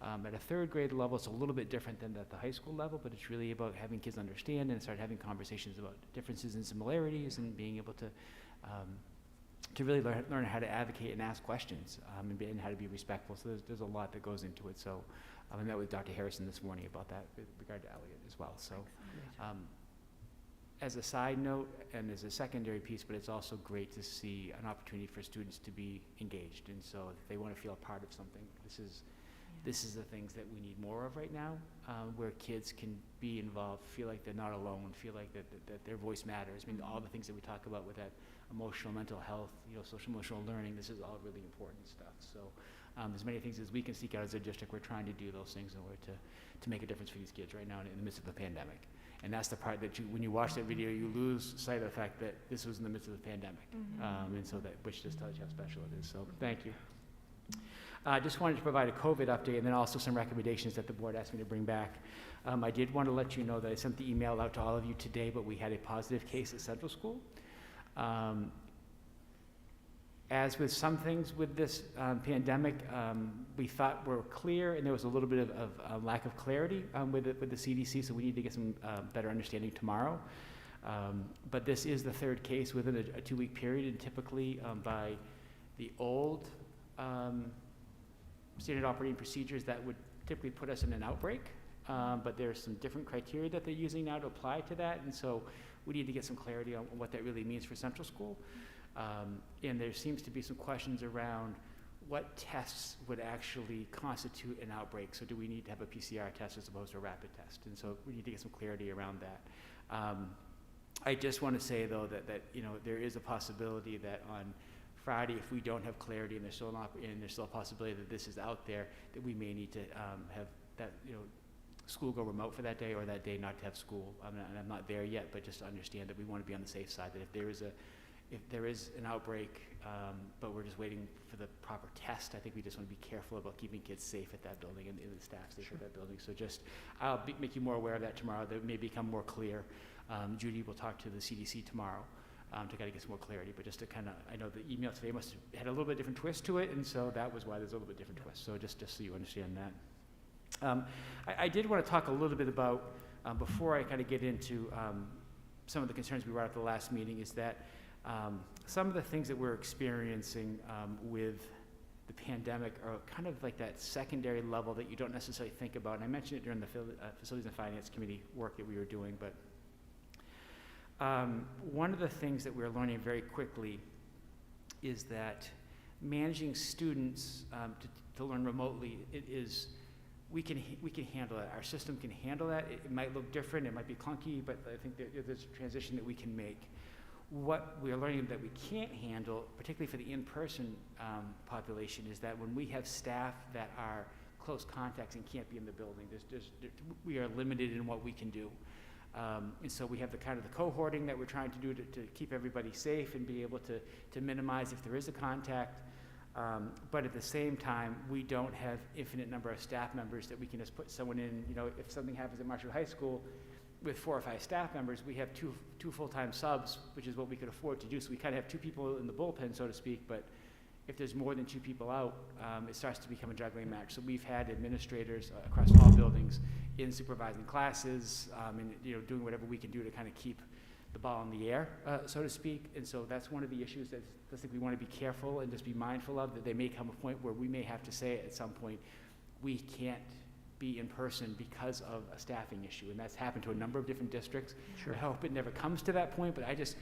at a 3rd grade level, it's a little bit different than at the high school level, but it's really about having kids understand and start having conversations about differences and similarities, and being able to really learn how to advocate and ask questions, and how to be respectful. So there's a lot that goes into it. So I met with Dr. Harrison this morning about that with regard to Elliott as well. So as a side note and as a secondary piece, but it's also great to see an opportunity for students to be engaged. And so if they want to feel a part of something, this is the things that we need more of right now, where kids can be involved, feel like they're not alone, feel like that their voice matters. I mean, all the things that we talk about with that emotional, mental health, social emotional learning, this is all really important stuff. So as many things as we can seek out as a district, we're trying to do those things in order to make a difference for these kids right now in the midst of the pandemic. And that's the part that when you watch that video, you lose sight of the fact that this was in the midst of the pandemic. And so which just tells you how special it is. So thank you. I just wanted to provide a COVID update and then also some recommendations that the board asked me to bring back. I did want to let you know that I sent the email out to all of you today, but we had a positive case at Central School. As with some things with this pandemic, we thought were clear, and there was a little bit of lack of clarity with the CDC, so we need to get some better understanding tomorrow. But this is the third case within a 2-week period, and typically by the old standard operating procedures, that would typically put us in an outbreak. But there's some different criteria that they're using now to apply to that, and so we need to get some clarity on what that really means for Central School. And there seems to be some questions around what tests would actually constitute an outbreak. So do we need to have a PCR test as opposed to a rapid test? And so we need to get some clarity around that. I just want to say, though, that there is a possibility that on Friday, if we don't have clarity and there's still a possibility that this is out there, that we may need to have that school go remote for that day, or that day not to have school. I'm not there yet, but just to understand that we want to be on the safe side, that if there is an outbreak, but we're just waiting for the proper test, I think we just want to be careful about keeping kids safe at that building and the staff safe at that building. So I'll make you more aware of that tomorrow. That may become more clear. Judy will talk to the CDC tomorrow to kind of get some more clarity, but just to I know the email today must have had a little bit different twist to it, and so that was why there's a little bit different twist. So just so you understand that. I did want to talk a little bit about, before I kind of get into some of the concerns we brought up at the last meeting, is that some of the things that we're experiencing with the pandemic are kind of like that secondary level that you don't necessarily think about. And I mentioned it during the Facilities and Finance Committee work that we were doing, but one of the things that we're learning very quickly is that managing students to learn remotely, we can handle that. Our system can handle that. It might look different, it might be clunky, but I think there's a transition that we can make. What we are learning that we can't handle, particularly for the in-person population, is that when we have staff that are close contacts and can't be in the building, we are limited in what we can do. And so we have the kind of the cohorting that we're trying to do to keep everybody safe and be able to minimize if there is a contact. But at the same time, we don't have infinite number of staff members that we can just put someone in. If something happens at Marshwood High School with 4 or 5 staff members, we have two full-time subs, which is what we could afford to do. So we kind of have 2 people in the bullpen, so to speak, but if there's more than 2 people out, it starts to become a juggling match. So we've had administrators across all buildings in supervising classes and doing whatever we can do to kind of keep the ball in the air, so to speak. And so that's one of the issues that I think we want to be careful and just be mindful of, that there may come a point where we may have to say at some point, we can't be in person because of a staffing issue. And that's happened to a number of different districts. Sure. I hope it never comes to that point, but I just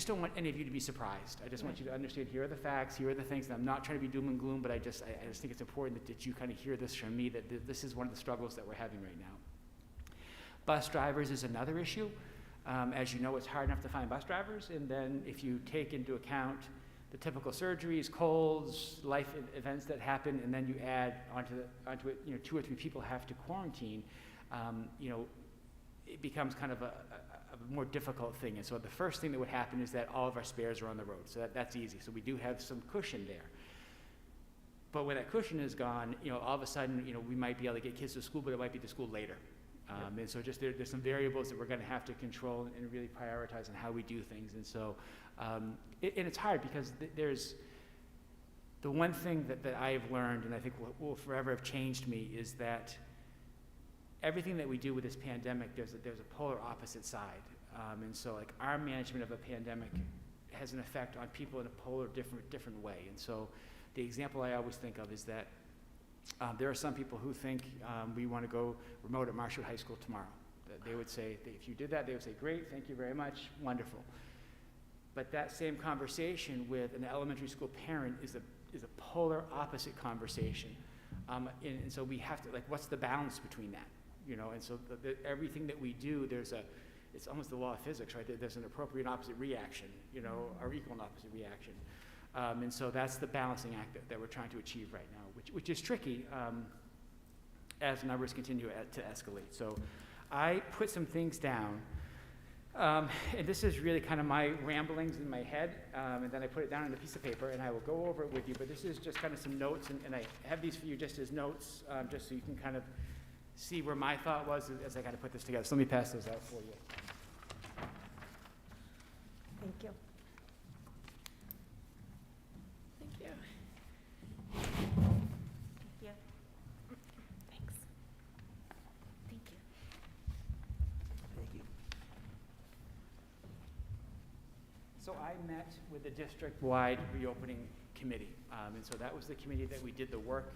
don't want any of you to be surprised. I just want you to understand, here are the facts, here are the things, and I'm not trying to be doom and gloom, but I just think it's important that you kind of hear this from me, that this is one of the struggles that we're having right now. Bus drivers is another issue. As you know, it's hard enough to find bus drivers, and then if you take into account the typical surgeries, colds, life events that happen, and then you add onto it, 2 or 3 people have to quarantine, it becomes kind of a more difficult thing. And so the first thing that would happen is that all of our spares are on the road. So that's easy. So we do have some cushion there. But when that cushion is gone, all of a sudden, we might be able to get kids to school, but it might be to school later. And so just there's some variables that we're going to have to control and really prioritize on how we do things. And so, and it's hard because there's the one thing that I have learned, and I think will forever have changed me, is that everything that we do with this pandemic, there's a polar opposite side. And so like our management of a pandemic has an effect on people in a polar different way. And so the example I always think of is that there are some people who think we want to go remote at Marshwood High School tomorrow. They would say, if you did that, they would say, great, thank you very much, wonderful. But that same conversation with an elementary school parent is a polar opposite conversation. And so we have to, what's the balance between that? And so everything that we do, it's almost the law of physics, right? There's an appropriate and opposite reaction, or equal and opposite reaction. And so that's the balancing act that we're trying to achieve right now, which is tricky as numbers continue to escalate. So I put some things down. And this is really kind of my ramblings in my head, and then I put it down on a piece of paper, and I will go over it with you. But this is just kind of some notes, and I have these for you just as notes, just so you can kind of see where my thought was as I kind of put this together. So let me pass those out for you. Thank you. Thank you. Thank you. Thanks. Thank you. Thank you. So I met with the district-wide reopening committee, and so that was the committee that we did the work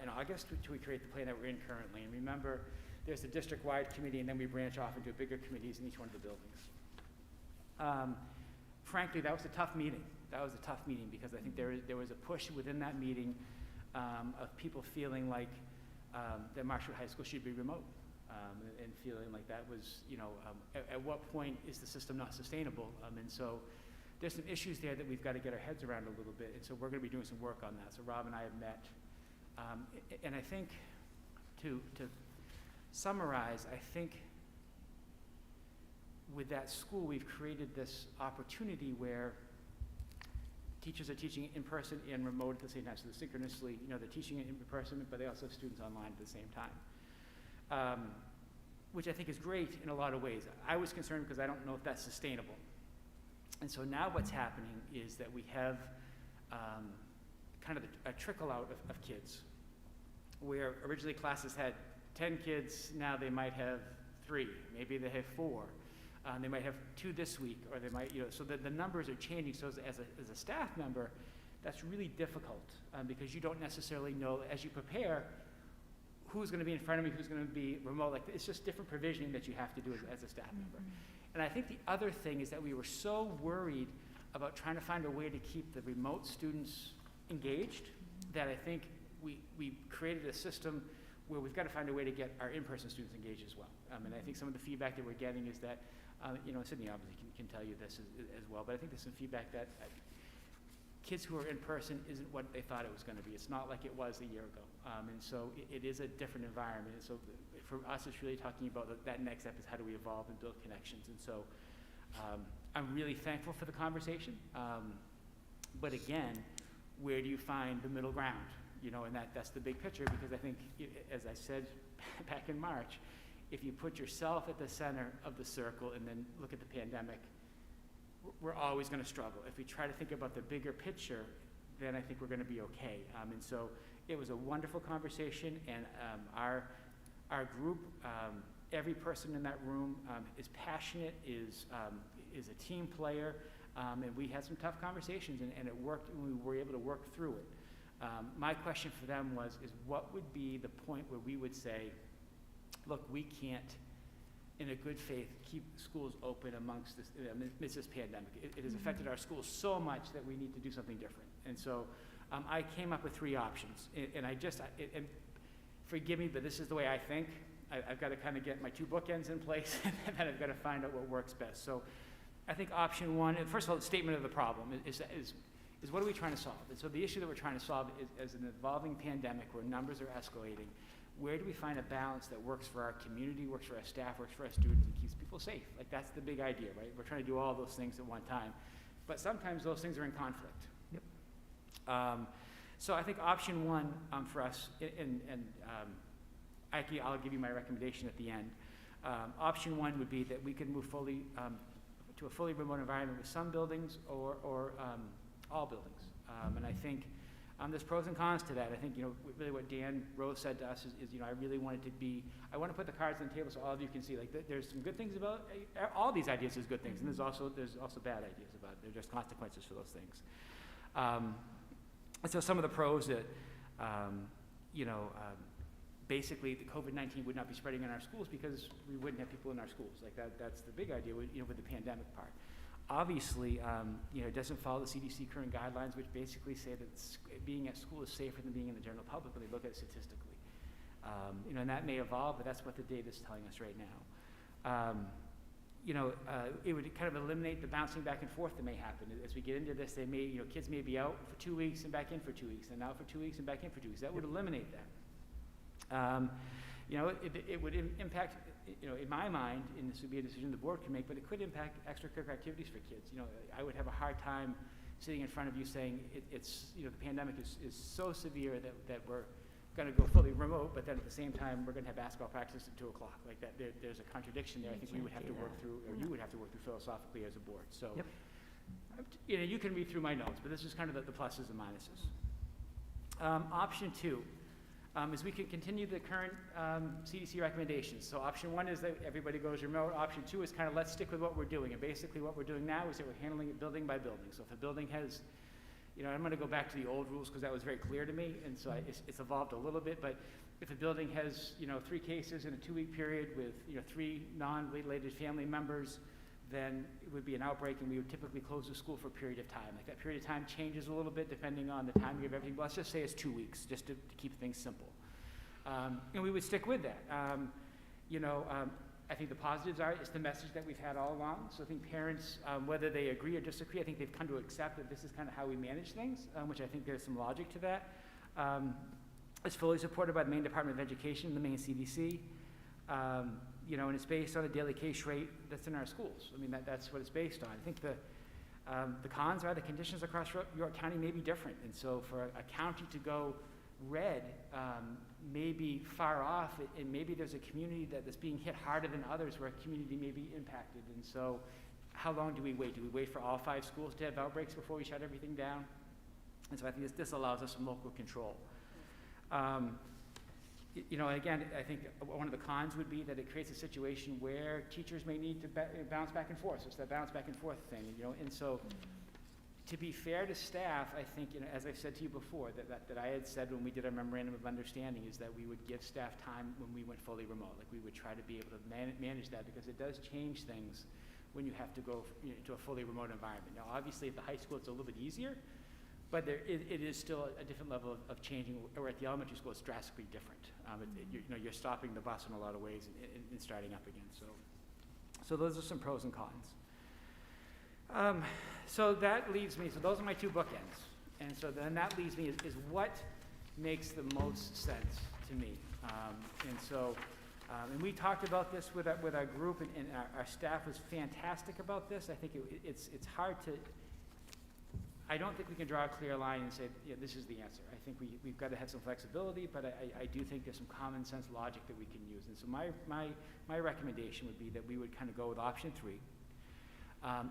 in August to create the plan that we're in currently. And remember, there's a district-wide committee, and then we branch off into bigger committees in each one of the buildings. Frankly, that was a tough meeting. That was a tough meeting because I think there was a push within that meeting of people feeling like that Marshwood High School should be remote, and feeling like that was, at what point is the system not sustainable? And so there's some issues there that we've got to get our heads around a little bit, and so we're going to be doing some work on that. So Rob and I have met, and I think to summarize, I think with that school, we've created this opportunity where teachers are teaching in person and remote at the same time. So they're synchronously, they're teaching in person, but they also have students online at the same time, which I think is great in a lot of ways. I was concerned because I don't know if that's sustainable. And so now what's happening is that we have kind of a trickle out of kids, where originally classes had 10 kids, now they might have 3, maybe they have 4. They might have 2 this week, or they might, so the numbers are changing. So as a staff member, that's really difficult because you don't necessarily know as you prepare who's going to be in front of me, who's going to be remote. Like, it's just different provisioning that you have to do as a staff member. And I think the other thing is that we were so worried about trying to find a way to keep the remote students engaged that I think we created a system where we've got to find a way to get our in-person students engaged as well. And I think some of the feedback that we're getting is that, Sydney obviously can tell you this as well, but I think there's some feedback that kids who are in person isn't what they thought it was going to be. It's not like it was a year ago. And so it is a different environment. And so for us, it's really talking about that next step is how do we evolve and build connections. And so I'm really thankful for the conversation. But again, where do you find the middle ground? And that's the big picture, because I think, as I said back in March, if you put yourself at the center of the circle and then look at the pandemic, we're always going to struggle. If we try to think about the bigger picture, then I think we're going to be okay. And so it was a wonderful conversation, and our group, every person in that room is passionate, is a team player, and we had some tough conversations, and it worked, and we were able to work through it. My question for them is what would be the point where we would say, look, we can't, in a good faith, keep schools open amidst this pandemic. It has affected our schools so much that we need to do something different. And so I came up with 3 options. And and forgive me, but this is the way I think. I've got to kind of get my 2 bookends in place, and then I've got to find out what works best. So I think option 1, and first of all, the statement of the problem is what are we trying to solve? And so the issue that we're trying to solve is an evolving pandemic where numbers are escalating. Where do we find a balance that works for our community, works for our staff, works for our students, and keeps people safe? Like, that's the big idea, right? We're trying to do all those things at one time. But sometimes those things are in conflict. Yep. So I think option 1 for us, and I'll give you my recommendation at the end. Option 1 would be that we could move fully to a fully remote environment with some buildings or all buildings. And I think there's pros and cons to that. I think, really what Dan Rose said to us is I really want it to be, I want to put the cards on the table so all of you can see, like, there's some good things about, all these ideas is good things, and there's also bad ideas about it. There's just consequences for those things. And so some of the pros that, basically the COVID-19 would not be spreading in our schools because we wouldn't have people in our schools. Like, that's the big idea with the pandemic part. Obviously, it doesn't follow the CDC current guidelines, which basically say that being at school is safer than being in the general public when they look at it statistically. And that may evolve, but that's what the data is telling us right now. It would kind of eliminate the bouncing back and forth that may happen. As we get into this, kids may be out for 2 weeks and back in for 2 weeks, and out for 2 weeks and back in for 2 weeks. That would eliminate that. It would impact in my mind, and this would be a decision the board can make, but it could impact extracurricular activities for kids. I would have a hard time sitting in front of you saying it's the pandemic is so severe that we're going to go fully remote, but then at the same time we're going to have basketball practice at 2 o'clock. Like that, there's a contradiction there. I think we would have to work through, or you would have to work through philosophically as a board. So, you can read through my notes, but this is kind of the pluses and minuses. Option 2 is we can continue the current CDC recommendations. So option 1 is that everybody goes remote. Option 2 is kind of let's stick with what we're doing. And basically what we're doing now is that we're handling it building by building. So if a building has, I'm going to go back to the old rules because that was very clear to me, and so it's evolved a little bit. But if a building has 3 cases in a 2-week period with 3 non-related family members, then it would be an outbreak, and we would typically close the school for a period of time. Like that period of time changes a little bit depending on the timing of everything, but let's just say it's 2 weeks, just to keep things simple. And we would stick with that. I think the positives are, it's the message that we've had all along. So I think parents, whether they agree or disagree, I think they've come to accept that this is kind of how we manage things, which I think there's some logic to that. It's fully supported by the Maine Department of Education, the Maine CDC. And it's based on a daily case rate that's in our schools. I mean, that's what it's based on. I think the cons are the conditions across York County may be different. And so for a county to go red may be far off, and maybe there's a community that's being hit harder than others where a community may be impacted. And so how long do we wait? Do we wait for all 5 schools to have outbreaks before we shut everything down? And so I think this allows us some local control. Again, I think one of the cons would be that it creates a situation where teachers may need to bounce back and forth. So it's that bounce back and forth thing, and so to be fair to staff, I think, as I've said to you before, that I had said when we did our memorandum of understanding is that we would give staff time when we went fully remote. Like we would try to be able to manage that, because it does change things when you have to go to a fully remote environment. Now, obviously at the high school it's a little bit easier, but it is still a different level of changing, or at the elementary school it's drastically different. You're stopping the bus in a lot of ways and starting up again. So those are some pros and cons. So that leaves me, so those are my 2 bookends. And so then that leaves me is what makes the most sense to me. And we talked about this with our group, and our staff was fantastic about this. I think it's hard to, I don't think we can draw a clear line and say, this is the answer. I think we've got to have some flexibility, but I do think there's some common sense logic that we can use. And so my recommendation would be that we would kind of go with option 3.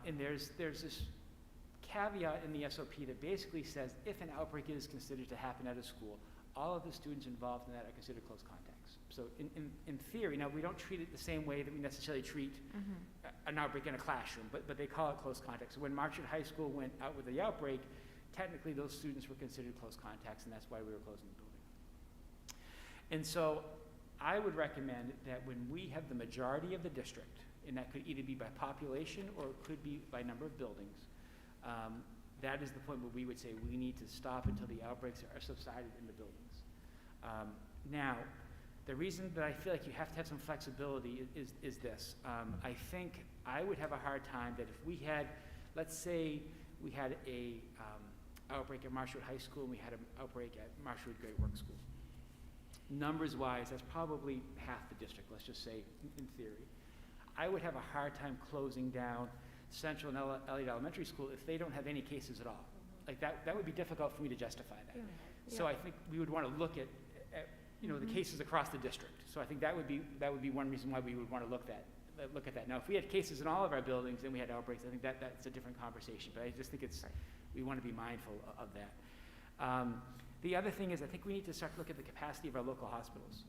And there's this caveat in the SOP that basically says if an outbreak is considered to happen at a school, all of the students involved in that are considered close contacts. So in theory, now we don't treat it the same way that we necessarily treat an outbreak in a classroom, but they call it close contacts. So when Marchwood High School went out with the outbreak, technically those students were considered close contacts, and that's why we were closing the building. And so I would recommend that when we have the majority of the district, and that could either be by population or it could be by number of buildings, that is the point where we would say we need to stop until the outbreaks are subsided in the buildings. Now, the reason that I feel like you have to have some flexibility is this. I think I would have a hard time that if we had, let's say we had a outbreak at Marshwood High School and we had an outbreak at Marshwood Great Work School. Numbers-wise, that's probably half the district, let's just say, in theory. I would have a hard time closing down Central and Elliott Elementary School if they don't have any cases at all. Like that would be difficult for me to justify that. Yeah. So I think we would want to look at the cases across the district. So I think that would be one reason why we would want to look at that. Now, if we had cases in all of our buildings and we had outbreaks, I think that's a different conversation. But I just think we want to be mindful of that. The other thing is I think we need to start to look at the capacity of our local hospitals.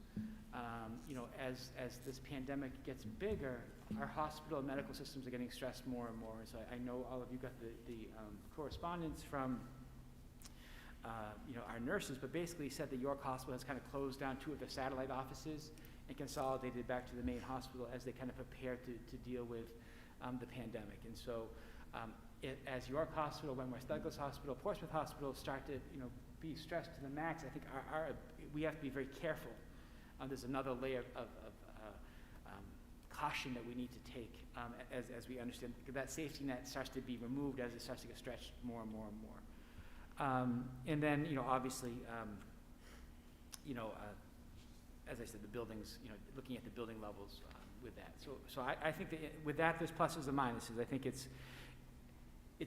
As this pandemic gets bigger, our hospital and medical systems are getting stressed more and more. And so I know all of you got the correspondence from our nurses, but basically said that York Hospital has kind of closed down 2 of their satellite offices and consolidated back to the main hospital as they kind of prepare to deal with the pandemic. And so as York Hospital, Wentworth Douglas Hospital, Portsmouth Hospital start to be stressed to the max, I think we have to be very careful. There's another layer of caution that we need to take as we understand, because that safety net starts to be removed as it starts to get stretched more and more and more. And then, obviously, as I said, the buildings, looking at the building levels, with that. So I think that with that, there's pluses and minuses. I think it's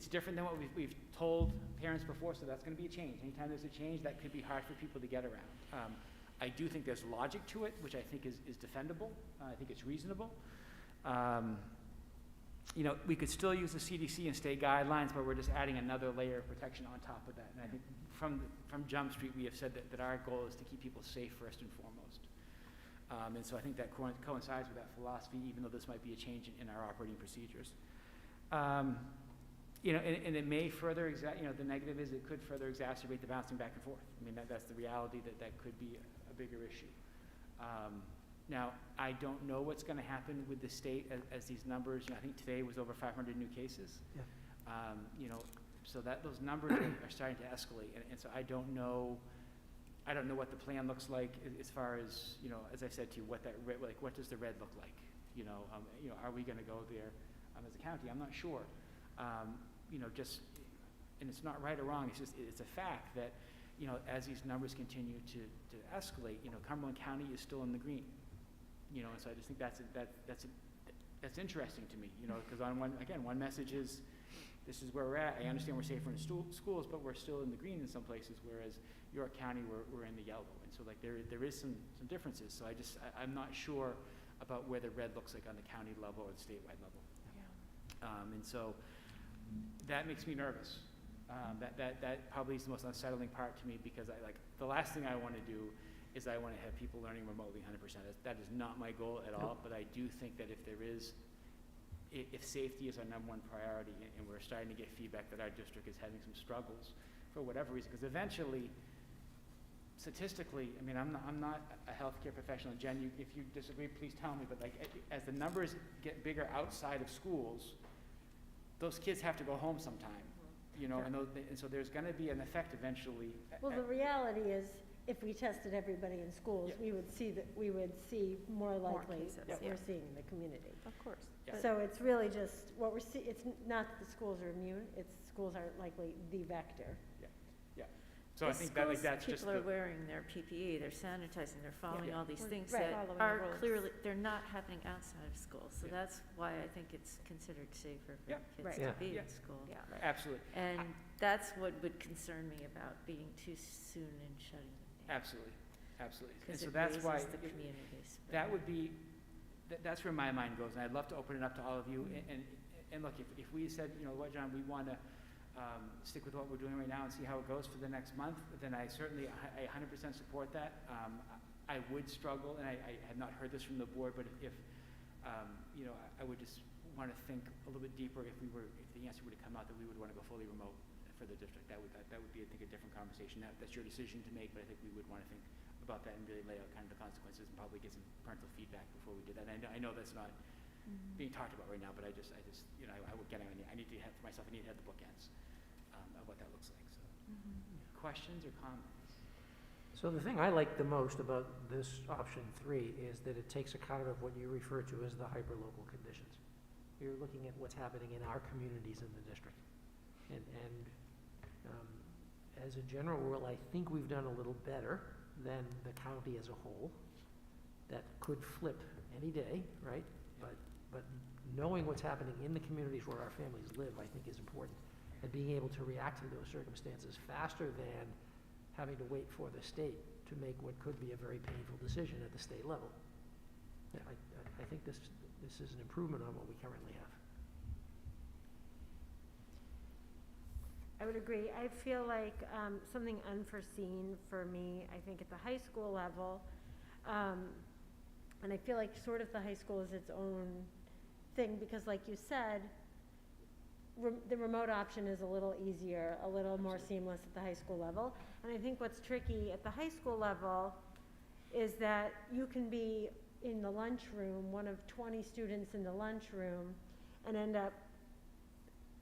different than what we've told parents before, so that's going to be a change. Anytime there's a change, that could be hard for people to get around. I do think there's logic to it, which I think is defendable. I think it's reasonable. You know, we could still use the CDC and state guidelines, but we're just adding another layer of protection on top of that. And I think from Jump Street, we have said that our goal is to keep people safe first and foremost. And so I think that coincides with that philosophy, even though this might be a change in our operating procedures. You know, and it may further, the negative is it could further exacerbate the bouncing back and forth. I mean, that's the reality that could be a bigger issue. Now, I don't know what's going to happen with the state as these numbers, I think today was over 500 new cases. Yeah. You know, so that those numbers are starting to escalate. And so I don't know what the plan looks like as far as, you know, as I said to you, what does the red look like? You know, are we going to go there as a county? I'm not sure. You know, and it's not right or wrong, it's a fact that, you know, as these numbers continue to escalate, you know, Cumberland County is still in the green. You know, and so I just think that's interesting to me, you know, because on one message is, this is where we're at. I understand we're safer in schools, but we're still in the green in some places, whereas York County, we're in the yellow. And so, like, there is some differences. So I'm not sure about where the red looks like on the county level or the statewide level. Yeah. And so that makes me nervous. That probably is the most unsettling part to me, because the last thing I want to do is I want to have people learning remotely 100%. That is not my goal at all, but I do think that if safety is our #1 priority, and we're starting to get feedback that our district is having some struggles for whatever reason, because eventually, statistically, I mean, I'm not a healthcare professional. Jen, if you disagree, please tell me, but as the numbers get bigger outside of schools, those kids have to go home sometime, you know, and so there's going to be an effect eventually. Well, the reality is, if we tested everybody in schools, we would see more likely cases, what we're seeing in the community. Of course. Yeah. So it's really just what we're seeing. It's not that the schools are immune. It's schools are likely the vector. Yeah. So I think that's just people are wearing their PPE, they're sanitizing, they're following all these things right. that Following are the rules. clearly, they're not happening outside of school. So that's why I think it's considered safer for kids to be in school. Yeah. Absolutely. And that's what would concern me about being too soon and shutting them down. Absolutely. And Because so it that's why raises the community spirit. that would be, that's where my mind goes, and I'd love to open it up to all of you. And look, if we said, you know what, John, we want to stick with what we're doing right now and see how it goes for the next month, then I 100% support that. I would struggle, and I had not heard this from the board, but if you know, I would just want to think a little bit deeper if the answer were to come out that we would want to go fully remote for the district. That would be, I think, a different conversation. That's your decision to make, but I think we would want to think about that and really lay out kind of the consequences and probably get some parental feedback before we did that. And I know that's not being talked about right now, but I just you know, I need to have for myself. I need to have the bookends of what that looks like. So, questions or comments? So the thing I like the most about this option 3 is that it takes account of what you refer to as the hyperlocal conditions. You're looking at what's happening in our communities in the district. And as a general rule, I think we've done a little better than the county as a whole. That could flip any day, right? But knowing what's happening in the communities where our families live, I think, is important. And being able to react to those circumstances faster than having to wait for the state to make what could be a very painful decision at the state level. Yeah, I think this is an improvement on what we currently have. I would agree. I feel like something unforeseen for me, I think at the high school level, and I feel like sort of the high school is its own thing, because like you said, the remote option is a little easier, a little more seamless at the high school level. And I think what's tricky at the high school level is that you can be in the lunchroom, one of 20 students in the lunchroom, and end up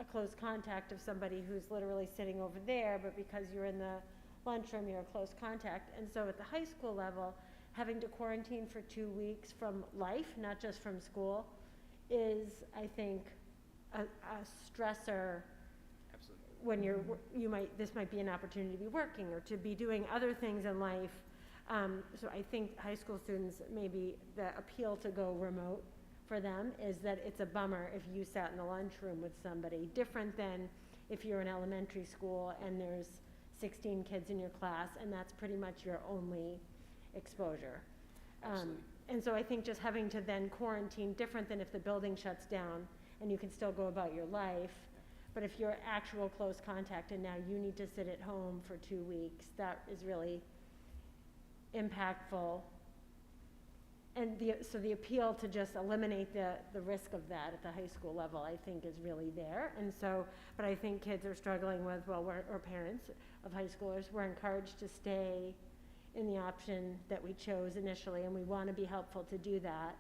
a close contact of somebody who's literally sitting over there, but because you're in the lunchroom, you're a close contact. And so at the high school level, having to quarantine for 2 weeks from life, not just from school, is, I think, a stressor. Absolutely. When this might be an opportunity to be working or to be doing other things in life. So I think high school students, maybe the appeal to go remote for them is that it's a bummer if you sat in the lunchroom with somebody, different than if you're in elementary school and there's 16 kids in your class and that's pretty much your only exposure. And so I think just having to then quarantine, different than if the building shuts down and you can still go about your life. But if you're actual close contact and now you need to sit at home for 2 weeks, that is really impactful. And so the appeal to just eliminate the risk of that at the high school level, I think, is really there. And so, but I think kids are struggling with, or parents of high schoolers, we're encouraged to stay in the option that we chose initially, and we want to be helpful to do that.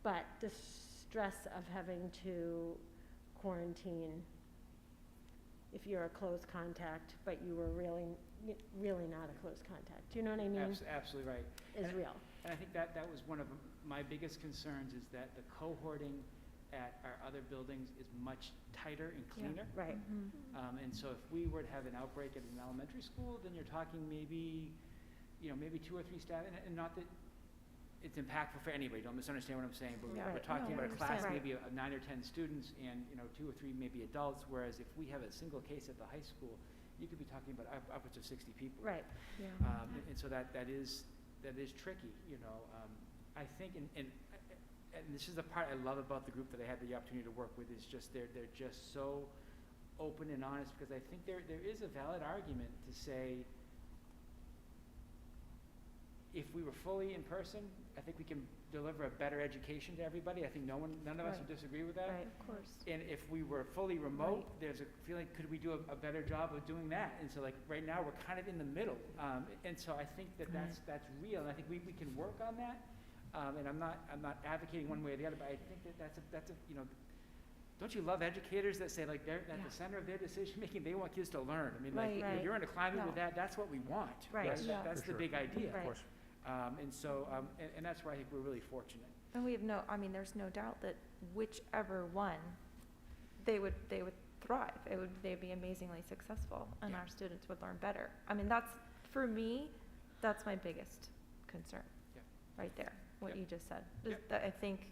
But the stress of having to quarantine if you're a close contact, but you were really not a close contact. Do you know what I mean? Absolutely right. Is real. And I think that was one of my biggest concerns, is that the cohorting at our other buildings is much tighter and cleaner. Yeah, right. And so if we were to have an outbreak at an elementary school, then you're talking maybe 2 or 3 staff, and not that it's impactful for anybody, don't misunderstand what I'm saying, but we're talking about a class maybe of 9 or 10 students and 2 or 3 maybe adults, whereas if we have a single case at the high school, you could be talking about upwards of 60 people. Right. Yeah. And so that is tricky, I think, and this is the part I love about the group that I had the opportunity to work with, is just they're just so open and honest, because I think there is a valid argument to say, if we were fully in person, I think we can deliver a better education to everybody. I think none of us would disagree with that. Right, of course. And if we were fully remote, there's a feeling, could we do a better job of doing that? And so, like, right now, we're kind of in the middle. And so I think that's real, and I think we can work on that. And I'm not advocating one way or the other, but I think that's a don't you love educators that say, like, they're at the center of their decision making, they want kids to learn? I mean, if you're in a climate with that's what we want. Right. That's the big idea. Of course. And so, and that's where I think we're really fortunate. And we have there's no doubt that whichever one, they would thrive. They'd be amazingly successful, and our students would learn better. I mean, for me, that's my biggest concern, right there, what you just said. That I think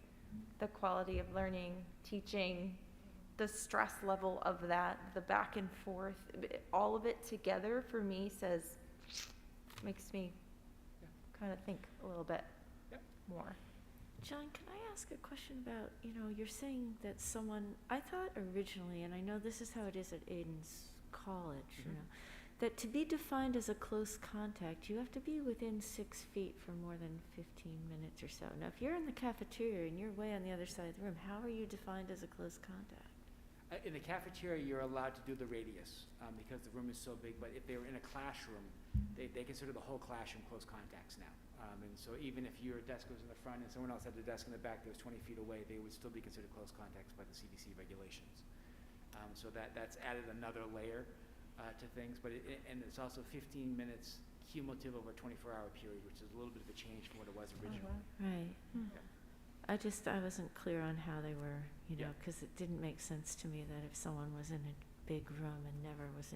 the quality of learning, teaching, the stress level of that, the back and forth, all of it together for me makes me kind of think a little bit more. John, can I ask a question about, you're saying that I thought originally, and I know this is how it is at Aiden's college, that to be defined as a close contact, you have to be within 6 feet for more than 15 minutes or so. Now, if you're in the cafeteria and you're way on the other side of the room, how are you defined as a close contact? In the cafeteria, you're allowed to do the radius because the room is so big, but if they were in a classroom, they consider the whole classroom close contacts now. And so even if your desk was in the front and someone else had the desk in the back that was 20 feet away, they would still be considered close contacts by the CDC regulations. So that's added another layer to things, but and it's also 15 minutes cumulative over a 24-hour period, which is a little bit of a change from what it was originally. Right. I wasn't clear on how they were, because it didn't make sense to me that if someone was in a big room and never was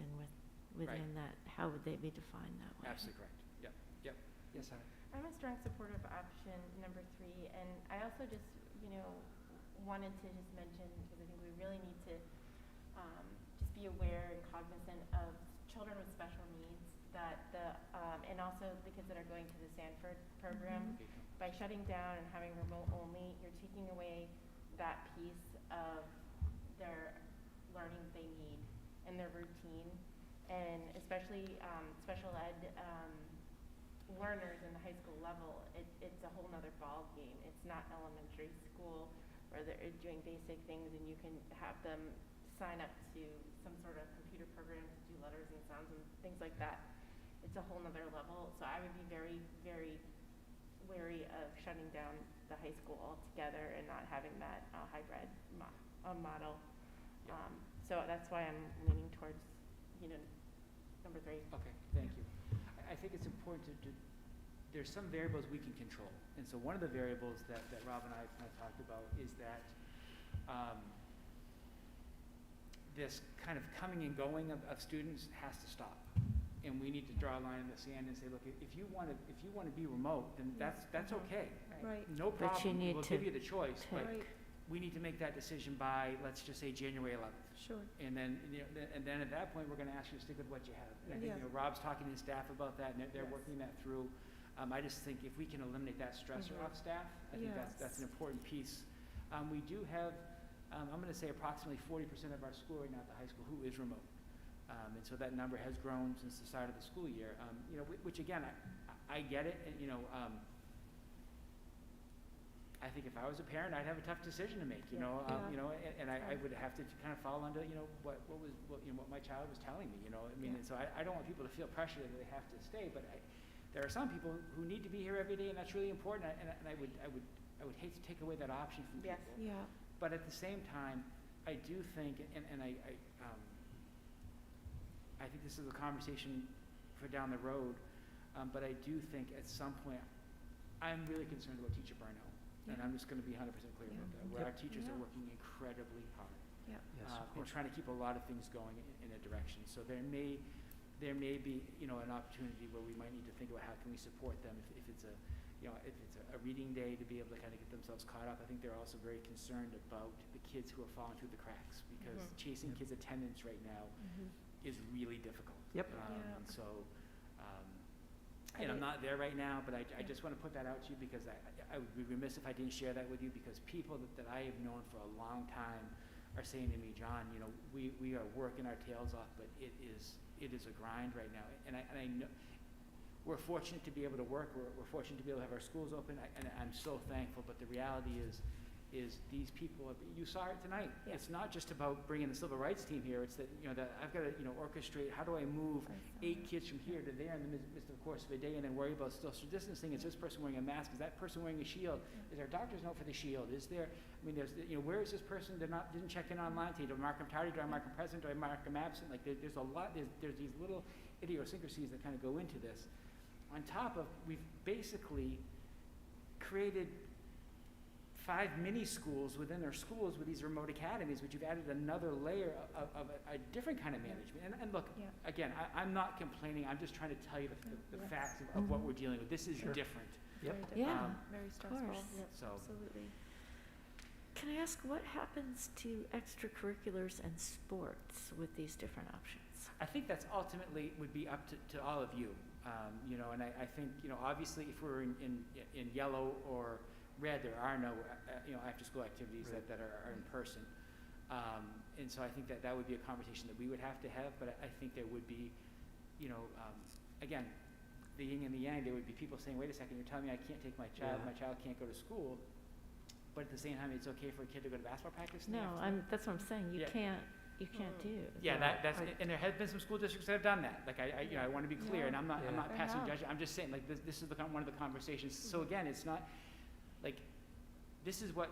within that, how would they be defined that way? Absolutely correct. Yep. Yes, Hannah. I'm a strong supporter of option number 3, and I also just, wanted to just mention, because I think we really need to just be aware and cognizant of children with special needs, that and also the kids that are going to the Sanford program. By shutting down and having remote only, you're taking away that piece of their learning they need and their routine, and especially special ed learners in the high school level, it's a whole nother ball game. It's not elementary school where they're doing basic things and you can have them sign up to some sort of computer program to do letters and sounds and things like that. It's a whole nother level. So I would be very, very wary of shutting down the high school altogether and not having that hybrid model. So that's why I'm leaning towards, number 3. Okay, thank you. I think it's important there's some variables we can control. And so one of the variables that Rob and I kind of talked about is that this kind of coming and going of students has to stop. and we need to draw a line in the sand and say, look, if you want to be remote, then that's okay. Right. No problem. But you need We'll to give you the choice, but pick. we need to make that decision by, let's just say, January 11th. Sure. And then, and then at that point, we're going to ask you to stick with what you have. And I think, Rob's talking to his staff about that, and they're working that through. I just think if we can eliminate that stressor off staff, I think that's an important piece. We do have, I'm going to say approximately 40% of our school right now at the high school who is remote. And so that number has grown since the start of the school year, which again, I get it. And, I think if I was a parent, I'd have a tough decision to make, and I would have to kind of fall under, what my child was telling me, and so I don't want people to feel pressure that they have to stay, but there are some people who need to be here every day, and that's really important, and I would hate to take away that option from people. Yeah. But at the same time, I do think, and I think this is a conversation for down the road, but I do think at some point, I'm really concerned about teacher burnout. And I'm just going to be 100% clear about that, where our teachers are working incredibly hard. Yes, and trying to keep a lot of things going in a direction. So there may be, an opportunity where we might need to think about how can we support them if it's a reading day to be able to kind of get themselves caught up. I think they're also very concerned about the kids who are falling through the cracks, because chasing kids' attendance right now is really difficult. Yep. And so, and I'm not there right now, but I just want to put that out to you, because I would be remiss if I didn't share that with you, because people that I have known for a long time are saying to me, John, we are working our tails off, but it is a grind right now. And I know we're fortunate to be able to work. We're fortunate to be able to have our schools open, and I'm so thankful. But the reality is these people, you saw it tonight. Yeah. It's not just about bringing the civil rights team here. It's that, that I've got to, orchestrate, how do I move 8 kids from here to there in the midst of course of a day, and then worry about social distancing. Is this person wearing a mask? Is that person wearing a shield? Is there a doctor's note for the shield? Is there, there's, where is this person? Didn't check in online today. Do I mark them tardy? Do I mark them present? Do I mark them absent? Like there's a lot, there's these little idiosyncrasies that kind of go into this. On top of, we've basically created 5 mini schools within their schools with these remote academies, which you've added another layer of a different kind of management. And look, again, I'm not complaining. I'm just trying to tell you the facts of what we're dealing with. This is different. Yep. Very stressful. So Absolutely. Can I ask what happens to extracurriculars and sports with these different options? I think that's ultimately would be up to all of you. And I think, obviously if we're in yellow or red, there are no, after-school activities that are in person. And so I think that would be a conversation that we would have to have, but I think there would be, again, the yin and the yang, there would be people saying, wait a second, you're telling me I can't take my child can't go to school, but at the same time, it's okay for a kid to go to basketball practice? No, that's what I'm saying, you can't do. Yeah, that's and there have been some school districts that have done that. Like I want to be clear, and I'm not passing judgment. I'm just saying, like this is one of the conversations. So again, it's not like this is what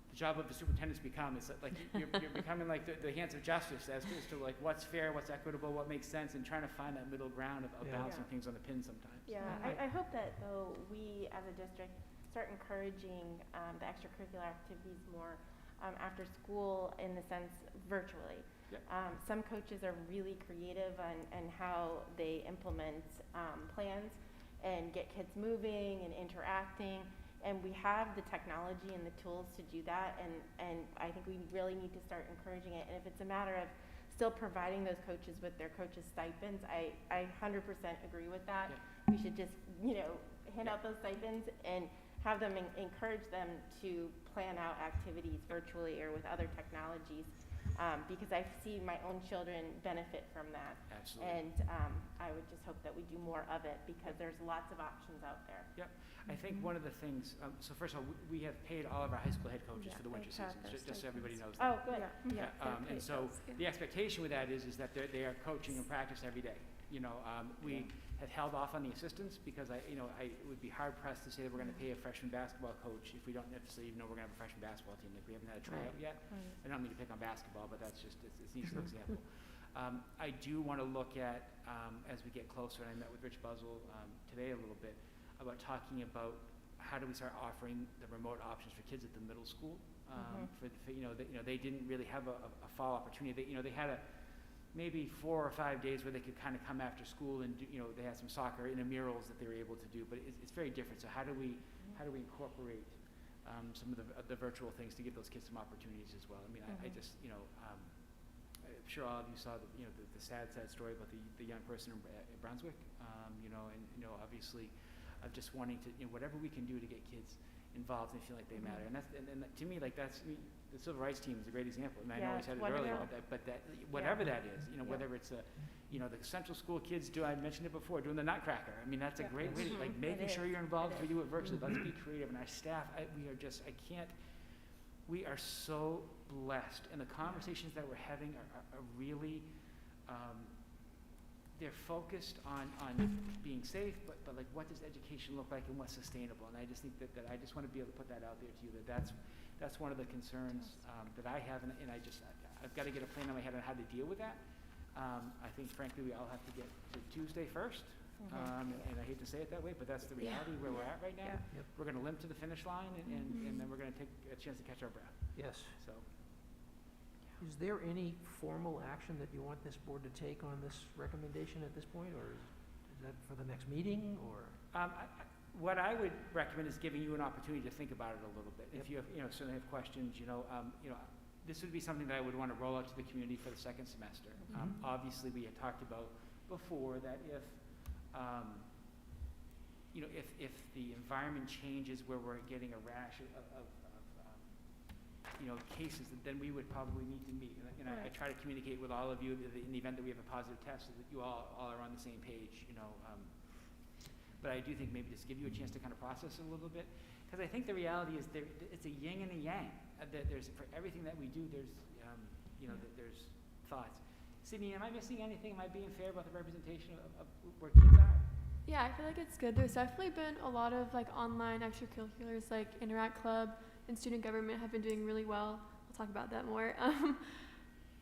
the job of the superintendent's become. It's like you're becoming like the hands of justice as to like what's fair, what's equitable, what makes sense, and trying to find that middle ground of balancing things on the pin sometimes. Yeah, I hope that though we as a district start encouraging the extracurricular activities more after school, in the sense virtually. Yep. Some coaches are really creative on how they implement plans and get kids moving and interacting, and we have the technology and the tools to do that, and I think we really need to start encouraging it. And if it's a matter of still providing those coaches with their coaches' stipends, I 100% agree with that. Yeah. We should just hand out those stipends and have them encourage them to plan out activities virtually or with other technologies, because I see my own children benefit from that. Absolutely. And I would just hope that we do more of it, because there's lots of options out there. Yep. I think one of the things, so first of all, we have paid all of our high school head coaches for the winter season, just so everybody knows that. Oh, good. And so the expectation with that is that they are coaching and practice every day. We have held off on the assistants because I would be hard pressed to say that we're going to pay a freshman basketball coach if we don't necessarily even know we're going to have a freshman basketball team. Like we haven't had a tryout yet. I don't mean to pick on basketball, but that's just it's an easy example. I do want to look at as we get closer, and I met with Rich Buzzell today a little bit about talking about how do we start offering the remote options for kids at the middle school. They didn't really have a fall opportunity. They had maybe 4 or 5 days where they could kind of come after school and do, they had some soccer in the murals that they were able to do, but it's very different. So how do we incorporate some of the virtual things to give those kids some opportunities as well? I mean, I just, I'm sure all of you saw the sad story about the young person in Brunswick, obviously of just wanting to, whatever we can do to get kids involved and feel like they matter. And that's, and to me, like the civil rights team is a great example. And I know I said it earlier, but that whatever that is, whether it's the central school kids I mentioned it before, doing the Nutcracker. I mean, that's a great way to, like, making sure you're involved. If we do it virtually, let's be creative. And our staff, we are so blessed. And the conversations that we're having are really, they're focused on being safe, but like, what does education look like and what's sustainable? And I just think that I just want to be able to put that out there to you, that's one of the concerns that I have, and I've got to get a plan in my head on how to deal with that. I think, frankly, we all have to get to Tuesday first, and I hate to say it that way, but that's the reality where we're at right now. Yep. We're going to limp to the finish line, and then we're going to take a chance to catch our breath. Yes. So. Is there any formal action that you want this board to take on this recommendation at this point, or is that for the next meeting, or? What I would recommend is giving you an opportunity to think about it a little bit. If you have, certainly have questions, this would be something that I would want to roll out to the community for the second semester. Obviously, we had talked about before that if the environment changes where we're getting a rash of cases, then we would probably need to meet. And I try to communicate with all of you in the event that we have a positive test, so that you all are on the same page. But I do think maybe just give you a chance to kind of process it a little bit, because I think the reality is it's a yin and a yang. There's for everything that we do, there's there's thoughts. Sydney, am I missing anything? Am I being fair about the representation of where kids are? Yeah, I feel like it's good. There's definitely been a lot of online extracurriculars like Interact Club and Student Government have been doing really well. We'll talk about that more.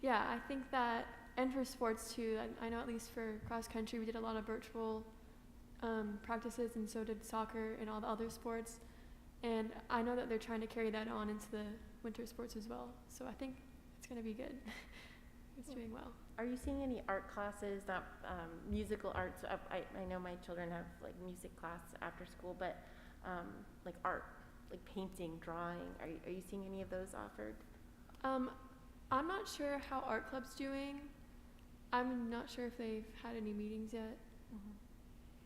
Yeah, I think that, and for sports too, I know at least for cross country we did a lot of virtual practices, and so did soccer and all the other sports. And I know that they're trying to carry that on into the winter sports as well. So I think it's going to be good. It's doing well. Are you seeing any art classes, that musical arts? I know my children have music class after school, but like art, like painting, drawing. Are you seeing any of those offered? I'm not sure how art club's doing. I'm not sure if they've had any meetings yet.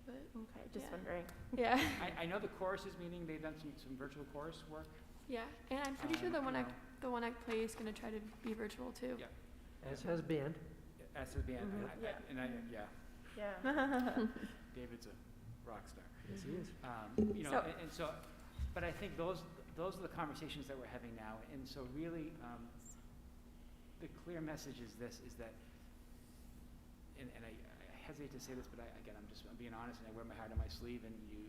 But okay, just wondering. Yeah. I know the chorus is meeting. They've done some virtual chorus work. Yeah, and I'm pretty sure the one I play is going to try to be virtual too. Yeah. As has band. As has band. Yeah. David's a rock star. Yes, he is. But I think those are the conversations that we're having now. And so really, the clear message is this: is that, and I hesitate to say this, but I'm being honest, and I wear my heart on my sleeve, and you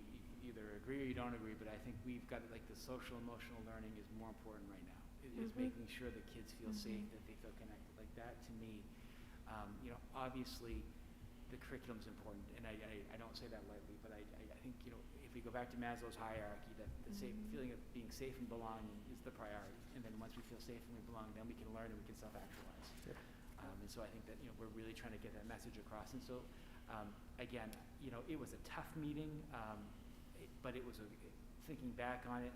either agree or you don't agree, but I think we've got the social emotional learning is more important right now. Is making sure that kids feel safe, that they feel connected. Like that, to me, obviously the curriculum's important, and I don't say that lightly, but I think, if we go back to Maslow's hierarchy, that the feeling of being safe and belonging is the priority. And then once we feel safe and we belong, then we can learn and we can self-actualize. Yep. And so I think that, we're really trying to get that message across. And so, again, it was a tough meeting, but it was thinking back on it,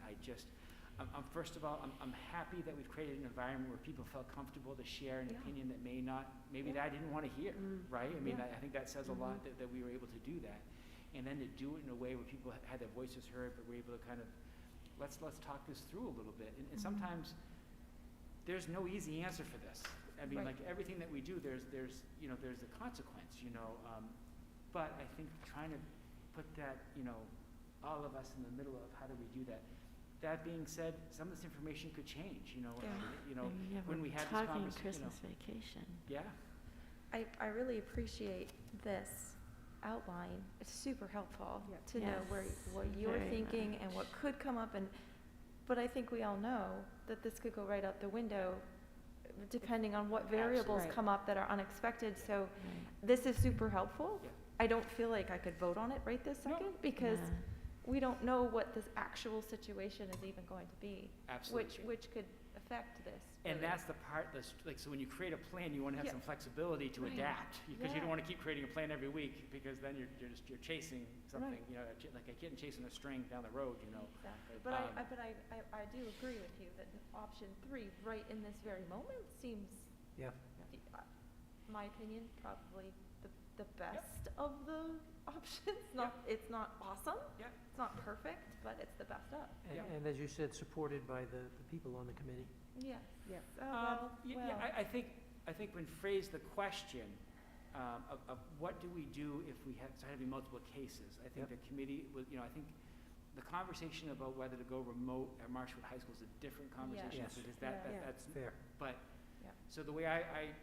first of all, I'm happy that we've created an environment where people felt comfortable to share an opinion that maybe that I didn't want to hear, right? I mean, I think that says a lot that we were able to do that. And then to do it in a way where people had their voices heard, but we're able to kind of, let's talk this through a little bit. And sometimes there's no easy answer for this. I mean, like everything that we do, there's a consequence, but I think trying to put that, all of us in the middle of how do we do that. That being said, some of this information could change, when we have this talking conversation. Christmas vacation. Yeah. I really appreciate this outline. It's super helpful to know what you're thinking and what could come up, but I think we all know that this could go right out the window depending on what variables come up that are unexpected. So this is super helpful. Yeah. I don't feel like I could vote on it right this second because we don't know what this actual situation is even going to be. Absolutely. Which could affect this. And really. that's the part that's, like, so when you create a plan, you want to have Yeah. some flexibility to Right. adapt, because you don't Yeah. want to keep creating a plan every week, because then you're chasing something, Right. you know, like a kitten chasing a string down the road, you know. Exactly, but I do agree with you that option 3, right in this very moment, seems, Yeah. my opinion, probably the best of the options. It's not awesome. Yeah. It's not perfect, but it's the best of. And as you said, supported by the people on the committee. Yes. Yeah. I think when phrased the question of what do we do if we have, so having multiple cases, I think Yep. the committee was, you know, I think the conversation about whether to go remote at Marshwood High School is a different conversation, Yes. because Yeah. that's Fair. But, Yeah. so the way I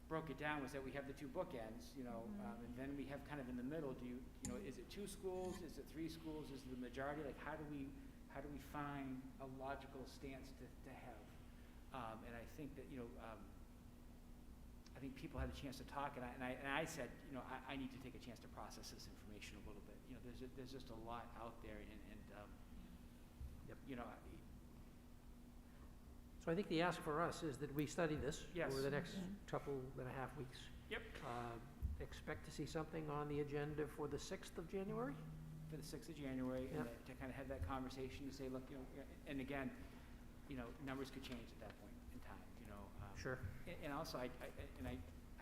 broke it down was that we have the two bookends, you know, and then we have kind of in the middle, you know, is it 2 schools, is it 3 schools, is it the majority, like, how do we find a logical stance to have? And I think that, you know, I think people had a chance to talk, and I said, you know, I need to take a chance to process this information a little bit. You know, there's just a lot out there, and you know, So I think the ask for us is that we study this Yes. over the next couple and a half weeks. Yep. Expect to see something on the agenda for the 6th of January? for the 6th of January, and Yep. to kind of have that conversation to say, look, you know, and again, you know, numbers could change at that point in time, you know. Sure. And also, I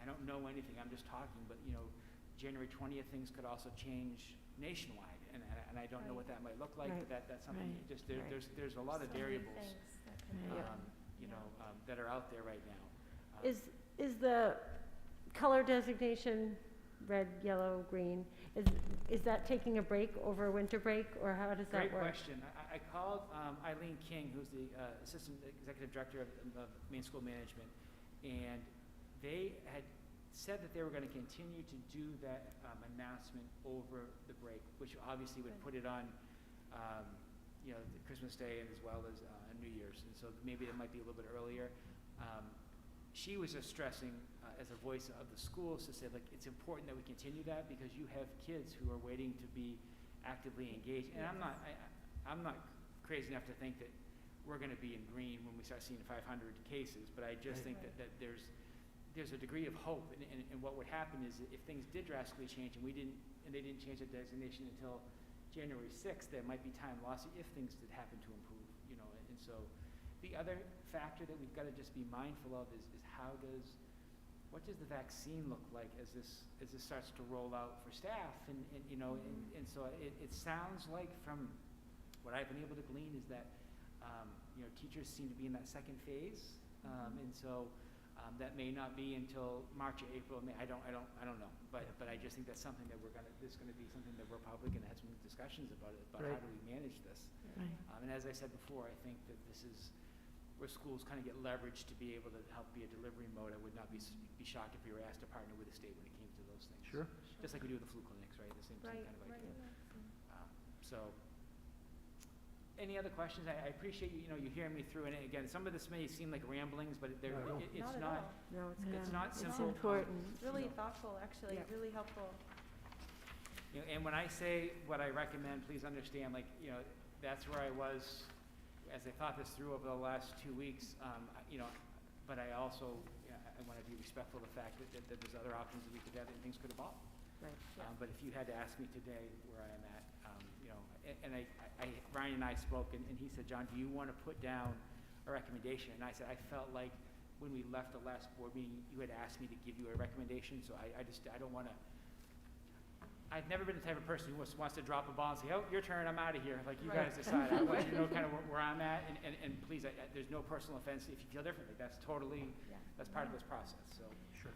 don't know anything, I'm just talking, but, you know, January 20th, things could also change nationwide, and I don't know what that might look like, but that's something, Right. just, Right. there's a lot of So many variables, things that can you know, that are out there right now. Is the color designation red, yellow, green, is that taking a break over winter break, or how does that work? Great question. I called Eileen King, who's the Assistant Executive Director of Main School Management, and they had said that they were going to continue to do that announcement over the break, which obviously would put it on, you know, the Christmas Day and as well as New Year's, and so maybe it might be a little bit earlier. She was just stressing, as a voice of the schools, to say, like, it's important that we continue that, because you have kids who are waiting to be actively engaged. And I'm not crazy enough to think that we're going to be in green when we start seeing 500 cases, but I just think that there's a degree of hope. And what would happen is, if things did drastically change and they didn't change the designation until January 6th, there might be time lost if things did happen to improve, you know. And so the other factor that we've got to just be mindful of is what does the vaccine look like as this starts to roll out for staff, and you know, and so it sounds like, from what I've been able to glean, is that you know, teachers seem to be in that second phase, and so that may not be until March or April. I don't know, but I just think that's something that there's going to be something that we're probably going to have some discussions about how do we manage this. And as I said before, I think that this is where schools kind of get leverage to be able to help be a delivery mode. I would not be shocked if we were asked to partner with the state when it came to those things. Sure. Just like we do with the flu clinics, right? The same kind of idea. So, any other questions? I appreciate you know, you hearing me through. And again, some of this may seem like ramblings, but it's Not at not. all. No, it's It's not simple. It's important. It's really thoughtful, actually, really helpful. You know, and when I say what I recommend, please understand, like, you know, that's where I was as I thought this through over the last 2 weeks. You know, but I also, I want to be respectful of the fact that there's other options that we could have, and things could evolve. Right. But if you had to ask me today where I am at, you know, and Ryan and I spoke, and he said, John, do you want to put down a recommendation? And I said, I felt like when we left the last board meeting, you had asked me to give you a recommendation, so I don't want to. I've never been the type of person who wants to drop a ball and say, oh, your turn, I'm out of here. Like, you guys decide. I want you to know kind of where I'm at, and please, there's no personal offense if you feel differently. That's totally, that's part of this process, so. Sure.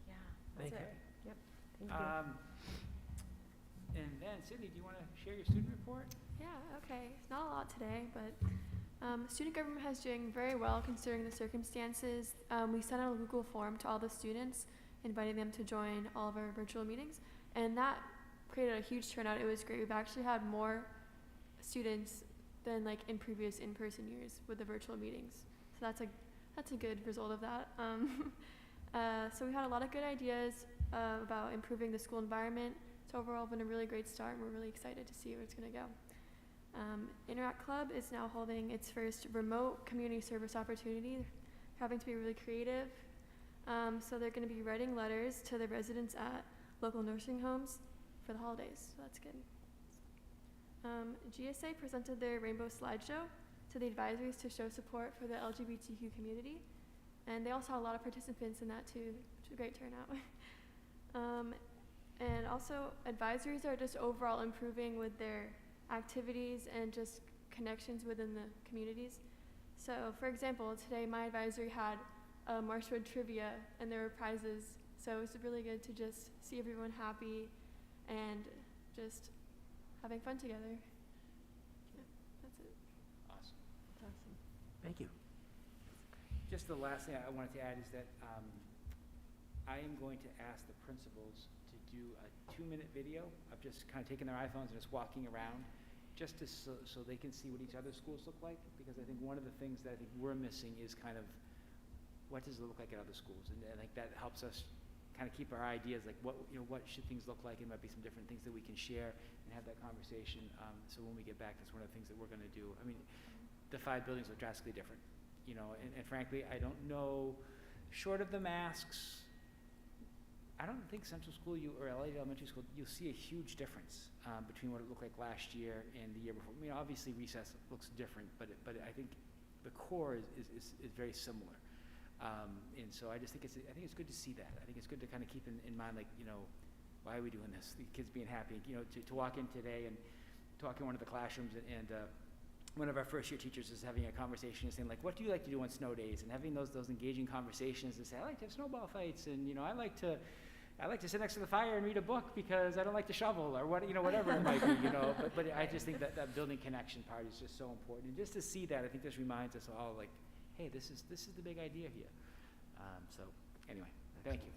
Yeah. Thank you. Yep. Thank you. And then, Sydney, do you want to share your student report? Yeah, okay. It's not a lot today, but student government has doing very well considering the circumstances. We sent out a Google form to all the students, inviting them to join all of our virtual meetings, and that created a huge turnout. It was great. We've actually had more students than like in previous in-person years with the virtual meetings. So that's a good result of that. So we had a lot of good ideas about improving the school environment. It's overall been a really great start, and we're really excited to see where it's going to go. Interact Club is now holding its first remote community service opportunity, having to be really creative. So they're going to be writing letters to the residents at local nursing homes for the holidays, so that's good. GSA presented their rainbow slideshow to the advisories to show support for the LGBTQ community, and they also had a lot of participants in that too, which was a great turnout. And also advisories are just overall improving with their activities and just connections within the communities. So for example, today my advisory had Marshwood trivia and there were prizes, so it was really good to just see everyone happy and just having fun together. Yeah, that's it. Awesome. That's awesome. Thank you. Just the last thing I wanted to add is that I am going to ask the principals to do a 2-minute video of just kind of taking their iPhones and just walking around, just to so they can see what each other's schools look like, because I think one of the things that I think we're missing is kind of what does it look like at other schools, and I think that helps us kind of keep our ideas, like what should things look like, and might be some different things that we can share and have that conversation. So when we get back, that's one of the things that we're going to do. I mean, the 5 buildings are drastically different, and frankly, I don't know, short of the masks, I don't think Central School or LA Elementary School, you'll see a huge difference between what it looked like last year and the year before. I mean, obviously recess looks different, but I think the core is very similar. And so I just think I think it's good to see that. I think it's good to kind of keep in mind, like, why are we doing this? The kids being happy, to walk in today and talk in one of the classrooms and one of our first year teachers is having a conversation and saying, like, what do you like to do on snow days? And having those engaging conversations and say, I like to have snowball fights, and I like to sit next to the fire and read a book because I don't like to shovel, or whatever it might be, But I just think that building connection part is just so important. And just to see that, I think this reminds us all, like, hey, this is the big idea here. So anyway, thank you.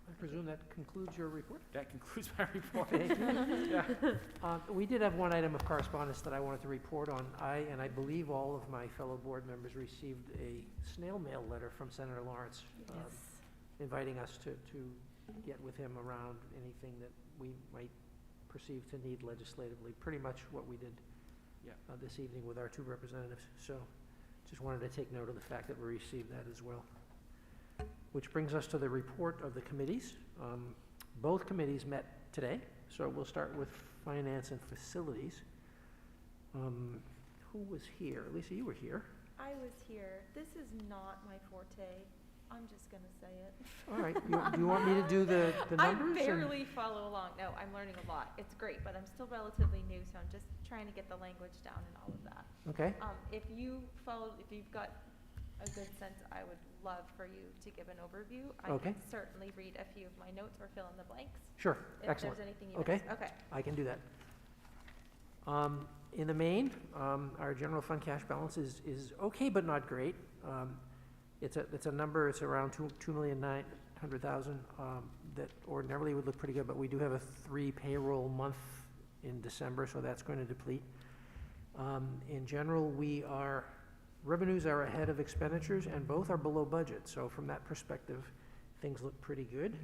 I presume that concludes your report? That concludes my report. Thank you. Yeah. We did have one item of correspondence that I wanted to report on. I believe all of my fellow board members received a snail mail letter from Senator Lawrence inviting us to get with him around anything that we might perceive to need legislatively. Pretty much what we did this evening with our 2 representatives. So just wanted to take note of the fact that we received that as well. Which brings us to the report of the committees. Both committees met today, so we'll start with Finance and Facilities. Who was here? Lisa, you were here. I was here. This is not my forte. I'm just going to say it. All right. Do you want me to do the numbers? I barely follow along. No, I'm learning a lot. It's great, but I'm still relatively new, so I'm just trying to get the language down and all of that. Okay. If you've got a good sense, I would love for you to give an overview. I can certainly read a few of my notes or fill in the blanks. Sure. If Excellent. there's anything you missed. Okay. I can do that. In the main, our general fund cash balance is okay, but not great. It's a number. It's around $2,900,000 that ordinarily would look pretty good, but we do have a 3 payroll month in December, so that's going to deplete. In general, revenues are ahead of expenditures, and both are below budget. So from that perspective, things look pretty good.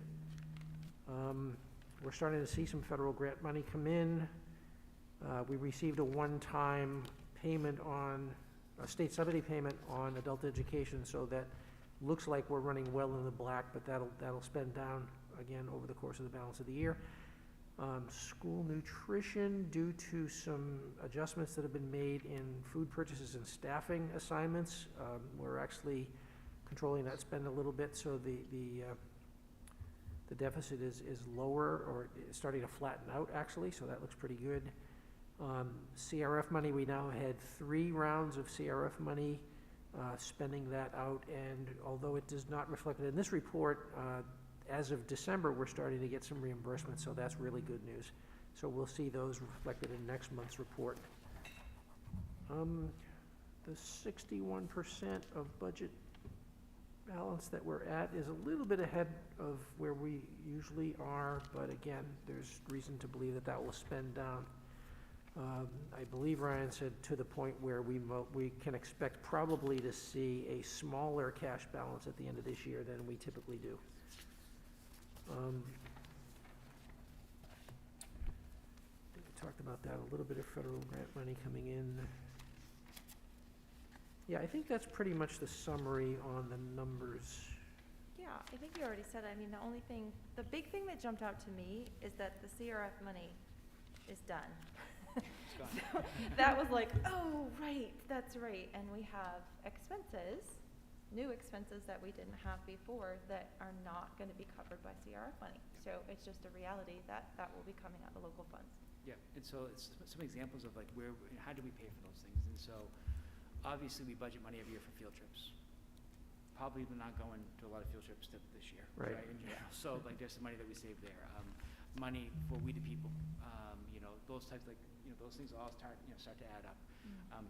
We're starting to see some federal grant money come in. We received a one-time payment on a state subsidy payment on adult education, so that looks like we're running well in the black, but that'll spend down again over the course of the balance of the year. School nutrition, due to some adjustments that have been made in food purchases and staffing assignments, we're actually controlling that spend a little bit, so the deficit is lower, or is starting to flatten out actually, so that looks pretty good. CRF money, we now had 3 rounds of CRF money, spending that out, and although it does not reflect it in this report, as of December, we're starting to get some reimbursements, so that's really good news. So we'll see those reflected in next month's report. The 61% of budget balance that we're at is a little bit ahead of where we usually are, but again, there's reason to believe that will spend down. I believe Ryan said to the point where we can expect probably to see a smaller cash balance at the end of this year than we typically do. We talked about that, a little bit of federal grant money coming in. Yeah, I think that's pretty much the summary on the numbers. Yeah, I think you already said it. I mean, the big thing that jumped out to me is that the CRF money is done. It's gone. So that was like, oh, right, that's right. And we have expenses, new expenses that we didn't have before that are not going to be covered by CRF money. So it's just a reality that will be coming out of local funds. Yeah, and so it's some examples of like how do we pay for those things? And so obviously we budget money every year for field trips. Probably not going to a lot of field trips this year. Right. In general. So like there's some money that we save there. Money for We the People, those types those things all start to add up.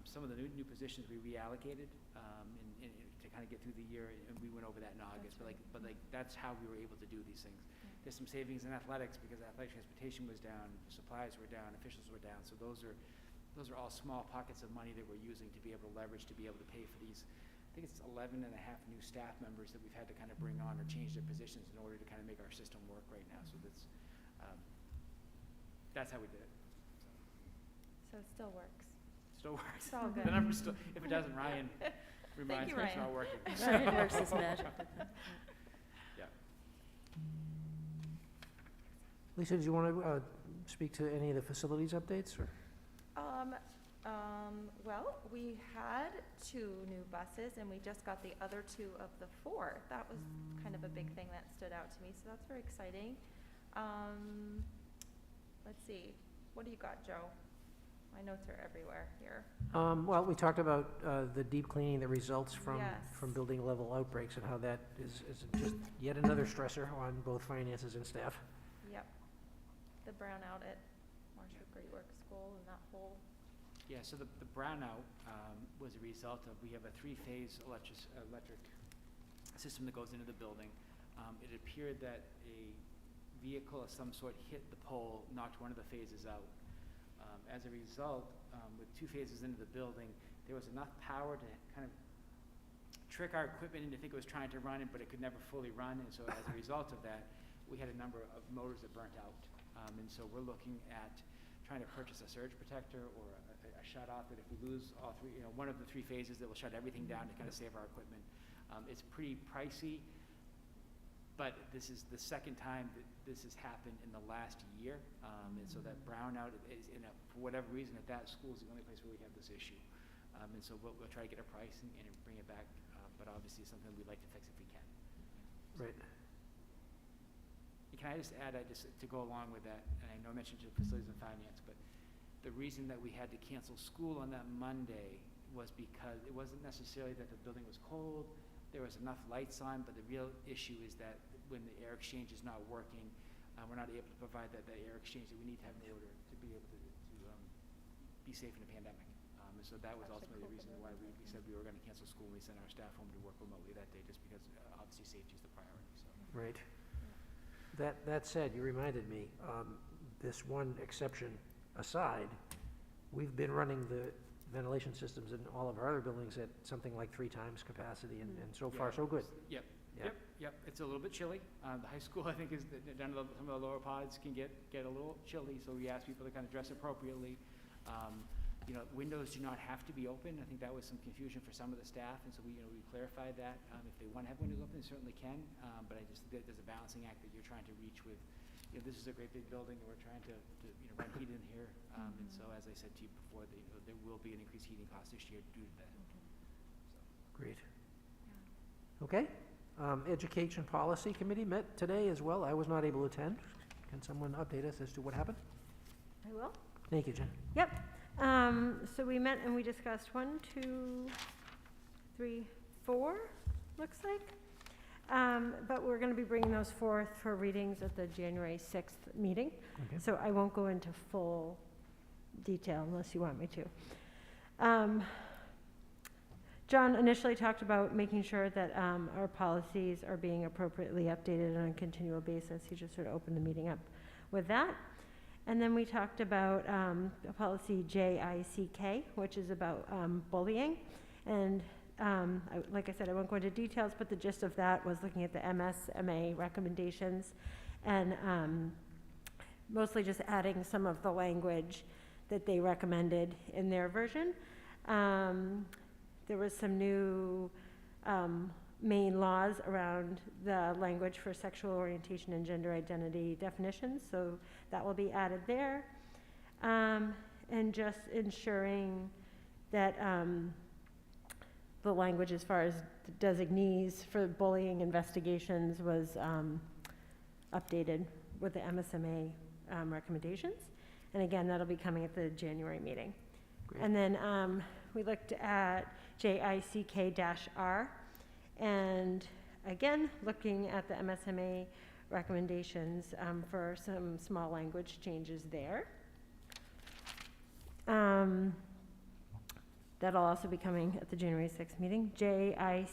Some of the new positions we reallocated to kind of get through the year, and we went over that in August. But that's how we were able to do these things. There's some savings in athletics because athletic transportation was down, supplies were down, officials were down. So those are all small pockets of money that we're using to be able to leverage to be able to pay for these. I think it's 11 and a half new staff members that we've had to kind of bring on or change their positions in order to kind of make our system work right now. So that's how we did it. So it still works. Still works. It's all good. The numbers still, if it doesn't, Ryan reminds me it's not working. Ryan works his magic with them. Yeah. Lisa, do you want to speak to any of the facilities updates, or? Well, we had 2 new buses, and we just got the other 2 of the 4. That was kind of a big thing that stood out to me, so that's very exciting. Let's see. What do you got, Joe? My notes are everywhere here. Well, we talked about the deep cleaning that results from Yes. building level outbreaks and how that is just yet another stressor on both finances and staff. Yep. The brownout at Marshwood Great Works School and that whole. Yeah, so the brownout was a result of, we have a 3-phase electric system that goes into the building. It appeared that a vehicle of some sort hit the pole, knocked one of the phases out. As a result, with 2 phases into the building, there was enough power to kind of trick our equipment into think it was trying to run it, but it could never fully run. And so as a result of that, we had a number of motors that burnt out. And so we're looking at trying to purchase a surge protector or a shut off that if we lose all 3, one of the 3 phases, that will shut everything down to kind of save our equipment. It's pretty pricey, but this is the second time that this has happened in the last year. And so that brownout is, for whatever reason, at that school is the only place where we have this issue. And so we'll try to get a price and bring it back, but obviously it's something we'd like to fix if we can. Right. Can I just add, to go along with that, and I know I mentioned to facilities and finance, but the reason that we had to cancel school on that Monday was because it wasn't necessarily that the building was cold, there was enough lights on, but the real issue is that when the air exchange is not working, we're not able to provide that air exchange that we need to have in order to be able to be safe in a pandemic. And so that was ultimately the reason why we said we were going to cancel school and we sent our staff home to work remotely that day, just because obviously safety is the priority. So. Right. That said, you reminded me, this one exception aside, we've been running the ventilation systems in all of our other buildings at something like 3 times capacity, and so far so good. Yep. It's a little bit chilly. The high school, I think, is some of the lower pods can get a little chilly, so we ask people to kind of dress appropriately. Windows do not have to be open. I think that was some confusion for some of the staff, and so we clarified that. If they want to have windows open, they certainly can, but I just think there's a balancing act that you're trying to reach with. This is a great big building, and we're trying to run heat in here, and so as I said to you before, there will be an increased heating cost this year due to that. Great. Okay. Education Policy Committee met today as well. I was not able to attend. Can someone update us as to what happened? I will. Thank you, Jen. Yep. So we met and we discussed 1, 2, 3, 4, looks like. But we're going to be bringing those forth for readings at the January 6th meeting. Okay. So I won't go into full detail unless you want me to. John initially talked about making sure that our policies are being appropriately updated on a continual basis. He just sort of opened the meeting up with that. And then we talked about policy JICK, which is about bullying. And like I said, I won't go into details, but the gist of that was looking at the MSMA recommendations and mostly just adding some of the language that they recommended in their version. There was some new main laws around the language for sexual orientation and gender identity definitions, so that will be added there. And just ensuring that the language as far as designees for bullying investigations was updated with the MSMA recommendations. And again, that'll be coming at the January meeting. Great. And then we looked at JICK-R, and again, looking at the MSMA recommendations for some small language changes there. That'll also be coming at the January 6th meeting. JICK,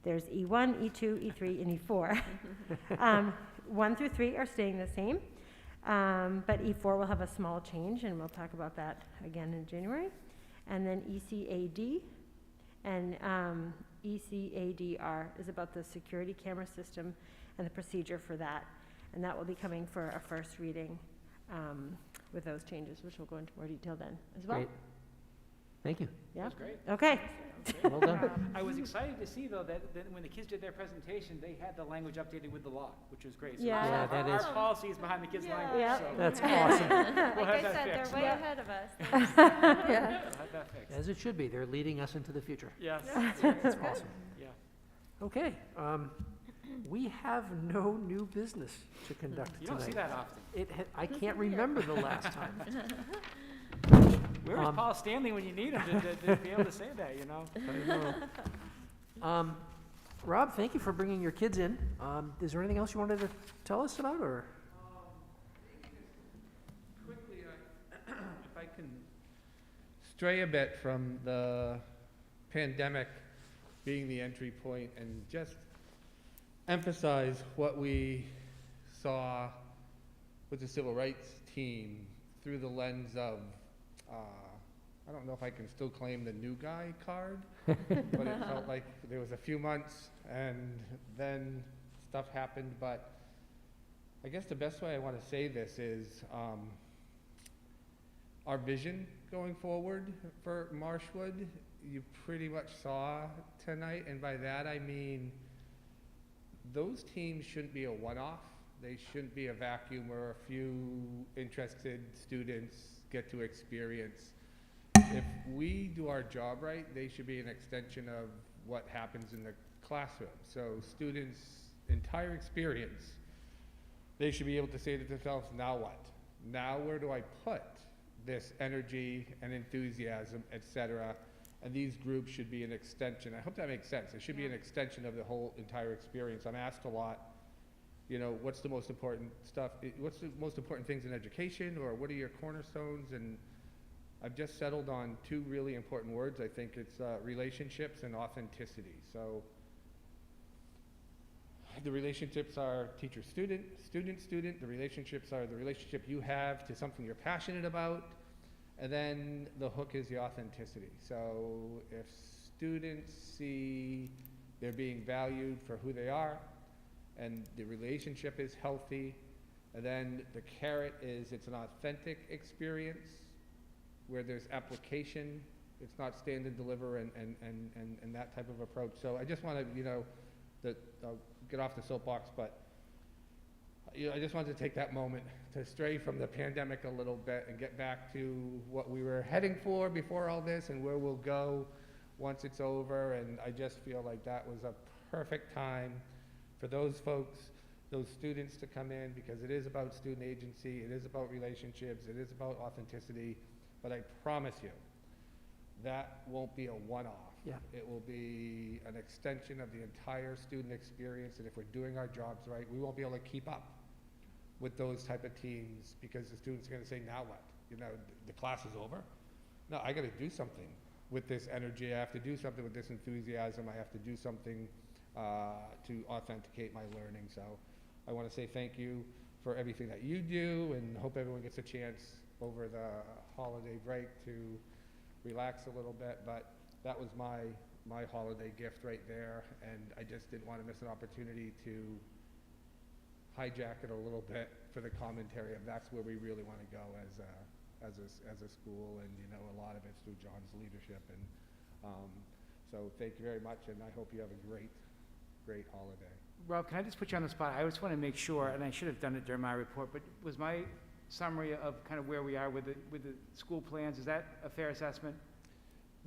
there's E1, E2, E3, and E4. 1 through 3 are staying the same, but E4 will have a small change, and we'll talk about that again in January. And then ECAD and ECADR is about the security camera system and the procedure for that. And that will be coming for a first reading with those changes, which we'll go into more detail then as well. Great. Thank you. Yeah. That's great. Okay. Well done. I was excited to see, though, that when the kids did their presentation, they had the language updated with the law, which was great. So Yeah. Yeah, that is. our policy is behind the kids' language. Yeah. So That's awesome. We'll Like have I that said, fixed. they're way ahead of us. Yeah. We'll have that fixed. As it should be. They're leading us into the future. Yes. That's awesome. Yeah. Okay. We have no new business to conduct You tonight. don't see that often. I can't remember the last time. Where is Paul Stanley when you need him to be able to say that, you know? I know. Rob, thank you for bringing your kids in. Is there anything else you wanted to tell us about, or? Quickly, if I can stray a bit from the pandemic being the entry point and just emphasize what we saw with the civil rights team through the lens of, I don't know if I can still claim the new guy card, but it felt like there was a few months and then stuff happened. But I guess the best way I want to say this is our vision going forward for Marshwood, you pretty much saw tonight, and by that I mean those teams shouldn't be a one-off. They shouldn't be a vacuum where a few interested students get to experience. If we do our job right, they should be an extension of what happens in the classroom. So students' entire experience, they should be able to say to themselves, now what? Now where do I put this energy and enthusiasm, et cetera? And these groups should be an extension. I hope that makes sense. It should be an extension of the whole entire experience. I'm asked a lot, you know, what's the most important stuff? What's the most important things in education, or what are your cornerstones? And I've just settled on two really important words. I think it's relationships and authenticity. So the relationships are teacher-student, student-student. The relationships are the relationship you have to something you're passionate about. And then the hook is the authenticity. So if students see they're being valued for who they are, and the relationship is healthy, and then the carrot is it's an authentic experience where there's application, it's not stand and deliver and that type of approach. So I just want to, you know, I'll get off the soapbox, but you know, I just wanted to take that moment to stray from the pandemic a little bit and get back to what we were heading for before all this and where we'll go once it's over. And I just feel like that was a perfect time for those folks, those students to come in, because it is about student agency, it is about relationships, it is about authenticity. But I promise you, that won't be a one-off. Yeah. It will be an extension of the entire student experience, and if we're doing our jobs right, we won't be able to keep up with those type of teams, because the students are going to say, now what? You know, the class is over? No, I got to do something with this energy. I have to do something with this enthusiasm. I have to do something to authenticate my learning. So I want to say thank you for everything that you do, and hope everyone gets a chance over the holiday break to relax a little bit. But that was my holiday gift right there, and I just didn't want to miss an opportunity to hijack it a little bit for the commentary of that's where we really want to go as a school, and, you know, a lot of it's through John's leadership, and so thank you very much, and I hope you have a great holiday. Rob, can I just put you on the spot? I just want to make sure, and I should have done it during my report, but was my summary of kind of where we are with the school plans, is that a fair assessment?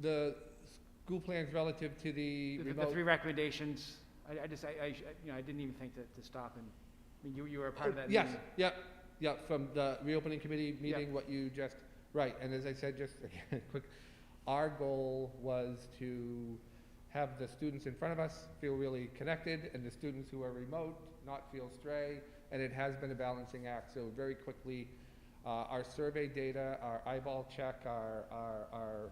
The school plans relative to the The remote. 3 recommendations, I you know, I didn't even think to stop, and, I mean, you were a part of that Yes, meeting. yep, from the reopening committee meeting, Yep. what you just, right, and as I said, just again, quick, our goal was to have the students in front of us feel really connected, and the students who are remote not feel stray, and it has been a balancing act, so very quickly, our survey data, our eyeball check, our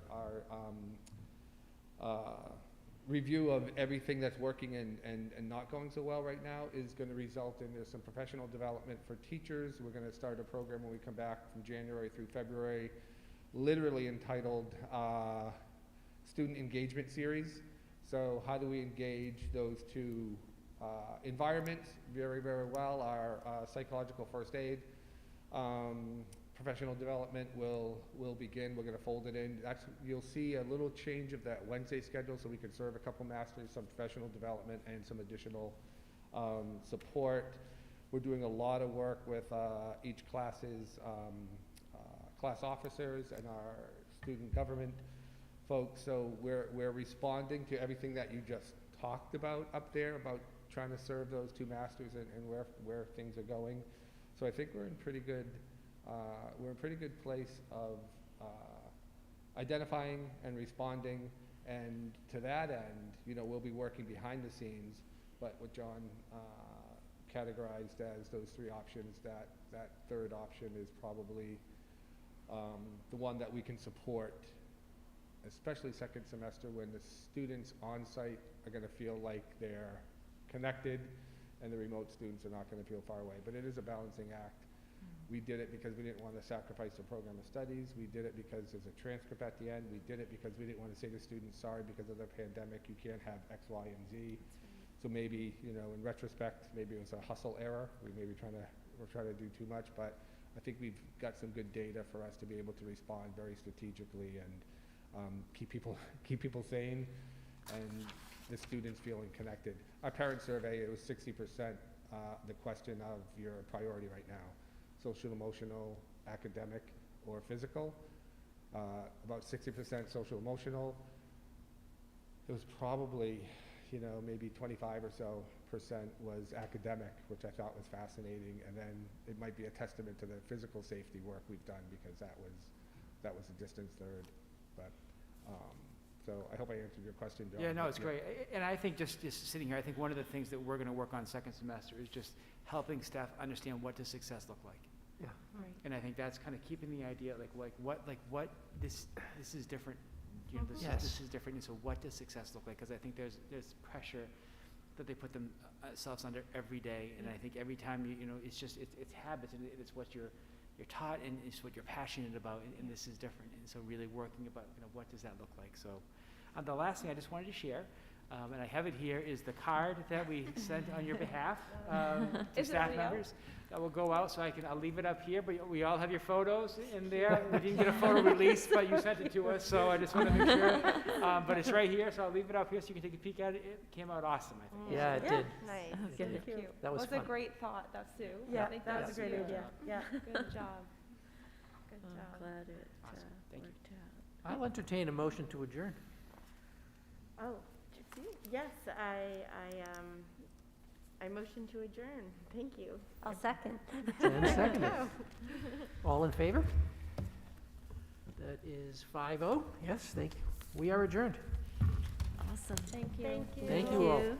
review of everything that's working and not going so well right now is going to result in there's some professional development for teachers. We're going to start a program when we come back from January through February, literally entitled Student Engagement Series. So how do we engage those two environments very, very well? Our psychological first aid, professional development will begin. We're going to fold it in. You'll see a little change of that Wednesday schedule, so we can serve a couple masters, some professional development, and some additional support. We're doing a lot of work with each class's class officers and our student government folks. So we're responding to everything that you just talked about up there, about trying to serve those two masters and where things are going. So I think we're in pretty good place of identifying and responding, and to that end, you know, we'll be working behind the scenes, but what John categorized as those 3 options, that third option is probably the one that we can support, especially second semester, when the students on site are going to feel like they're connected, and the remote students are not going to feel far away. But it is a balancing act. We did it because we didn't want to sacrifice the program of studies. We did it because there's a transcript at the end. We did it because we didn't want to say to students, sorry, because of the pandemic, you can't have X, Y, and Z. So maybe, you know, in retrospect, maybe it was a hustle error. We're trying to do too much, but I think we've got some good data for us to be able to respond very strategically and keep people sane, and the students feeling connected. Our parent survey, it was 60% the question of your priority right now. Social, emotional, academic, or physical. About 60% social, emotional. It was probably, you know, maybe 25 or so % was academic, which I thought was fascinating. And then it might be a testament to the physical safety work we've done, because that was a distance third. But so I hope I answered your question, John. Yeah, no, it's great. And I think just sitting here, I think one of the things that we're going to work on second semester is just helping staff understand what does success look like. Yeah. Right. And I think that's kind of keeping the idea what this is different. You know, this is different. And so what does success look like? Because I think there's pressure that they put themselves under every day, and I think every time you know it's habits, and it's what you're taught, and it's what you're passionate about, and this is different. And so really working about, you know, what does that look like. So the last thing I just wanted to share, and I have it here, is the card that we sent on your behalf to staff members. That will go out, so I'll leave it up here, but we all have your photos in there. We didn't get a photo release, but you sent it to us, so I just want to make sure. But it's right here, so I'll leave it up here so you can take a peek at it. It came out awesome, I think. Yeah, it did. Nice. Good. Cute. That was fun. a great thought, Sue. Yeah, I think that was a great huge. idea. Yeah. Good job. Good I'm job. glad it Awesome. Thank you. worked out. I'll entertain a motion to adjourn. Oh, yes, I motion to adjourn. Thank you. I'll second. And seconded. All in favor? That is 5-0. Yes, thank you. We are adjourned. Awesome. Thank you. Thank you. Thank you all. you.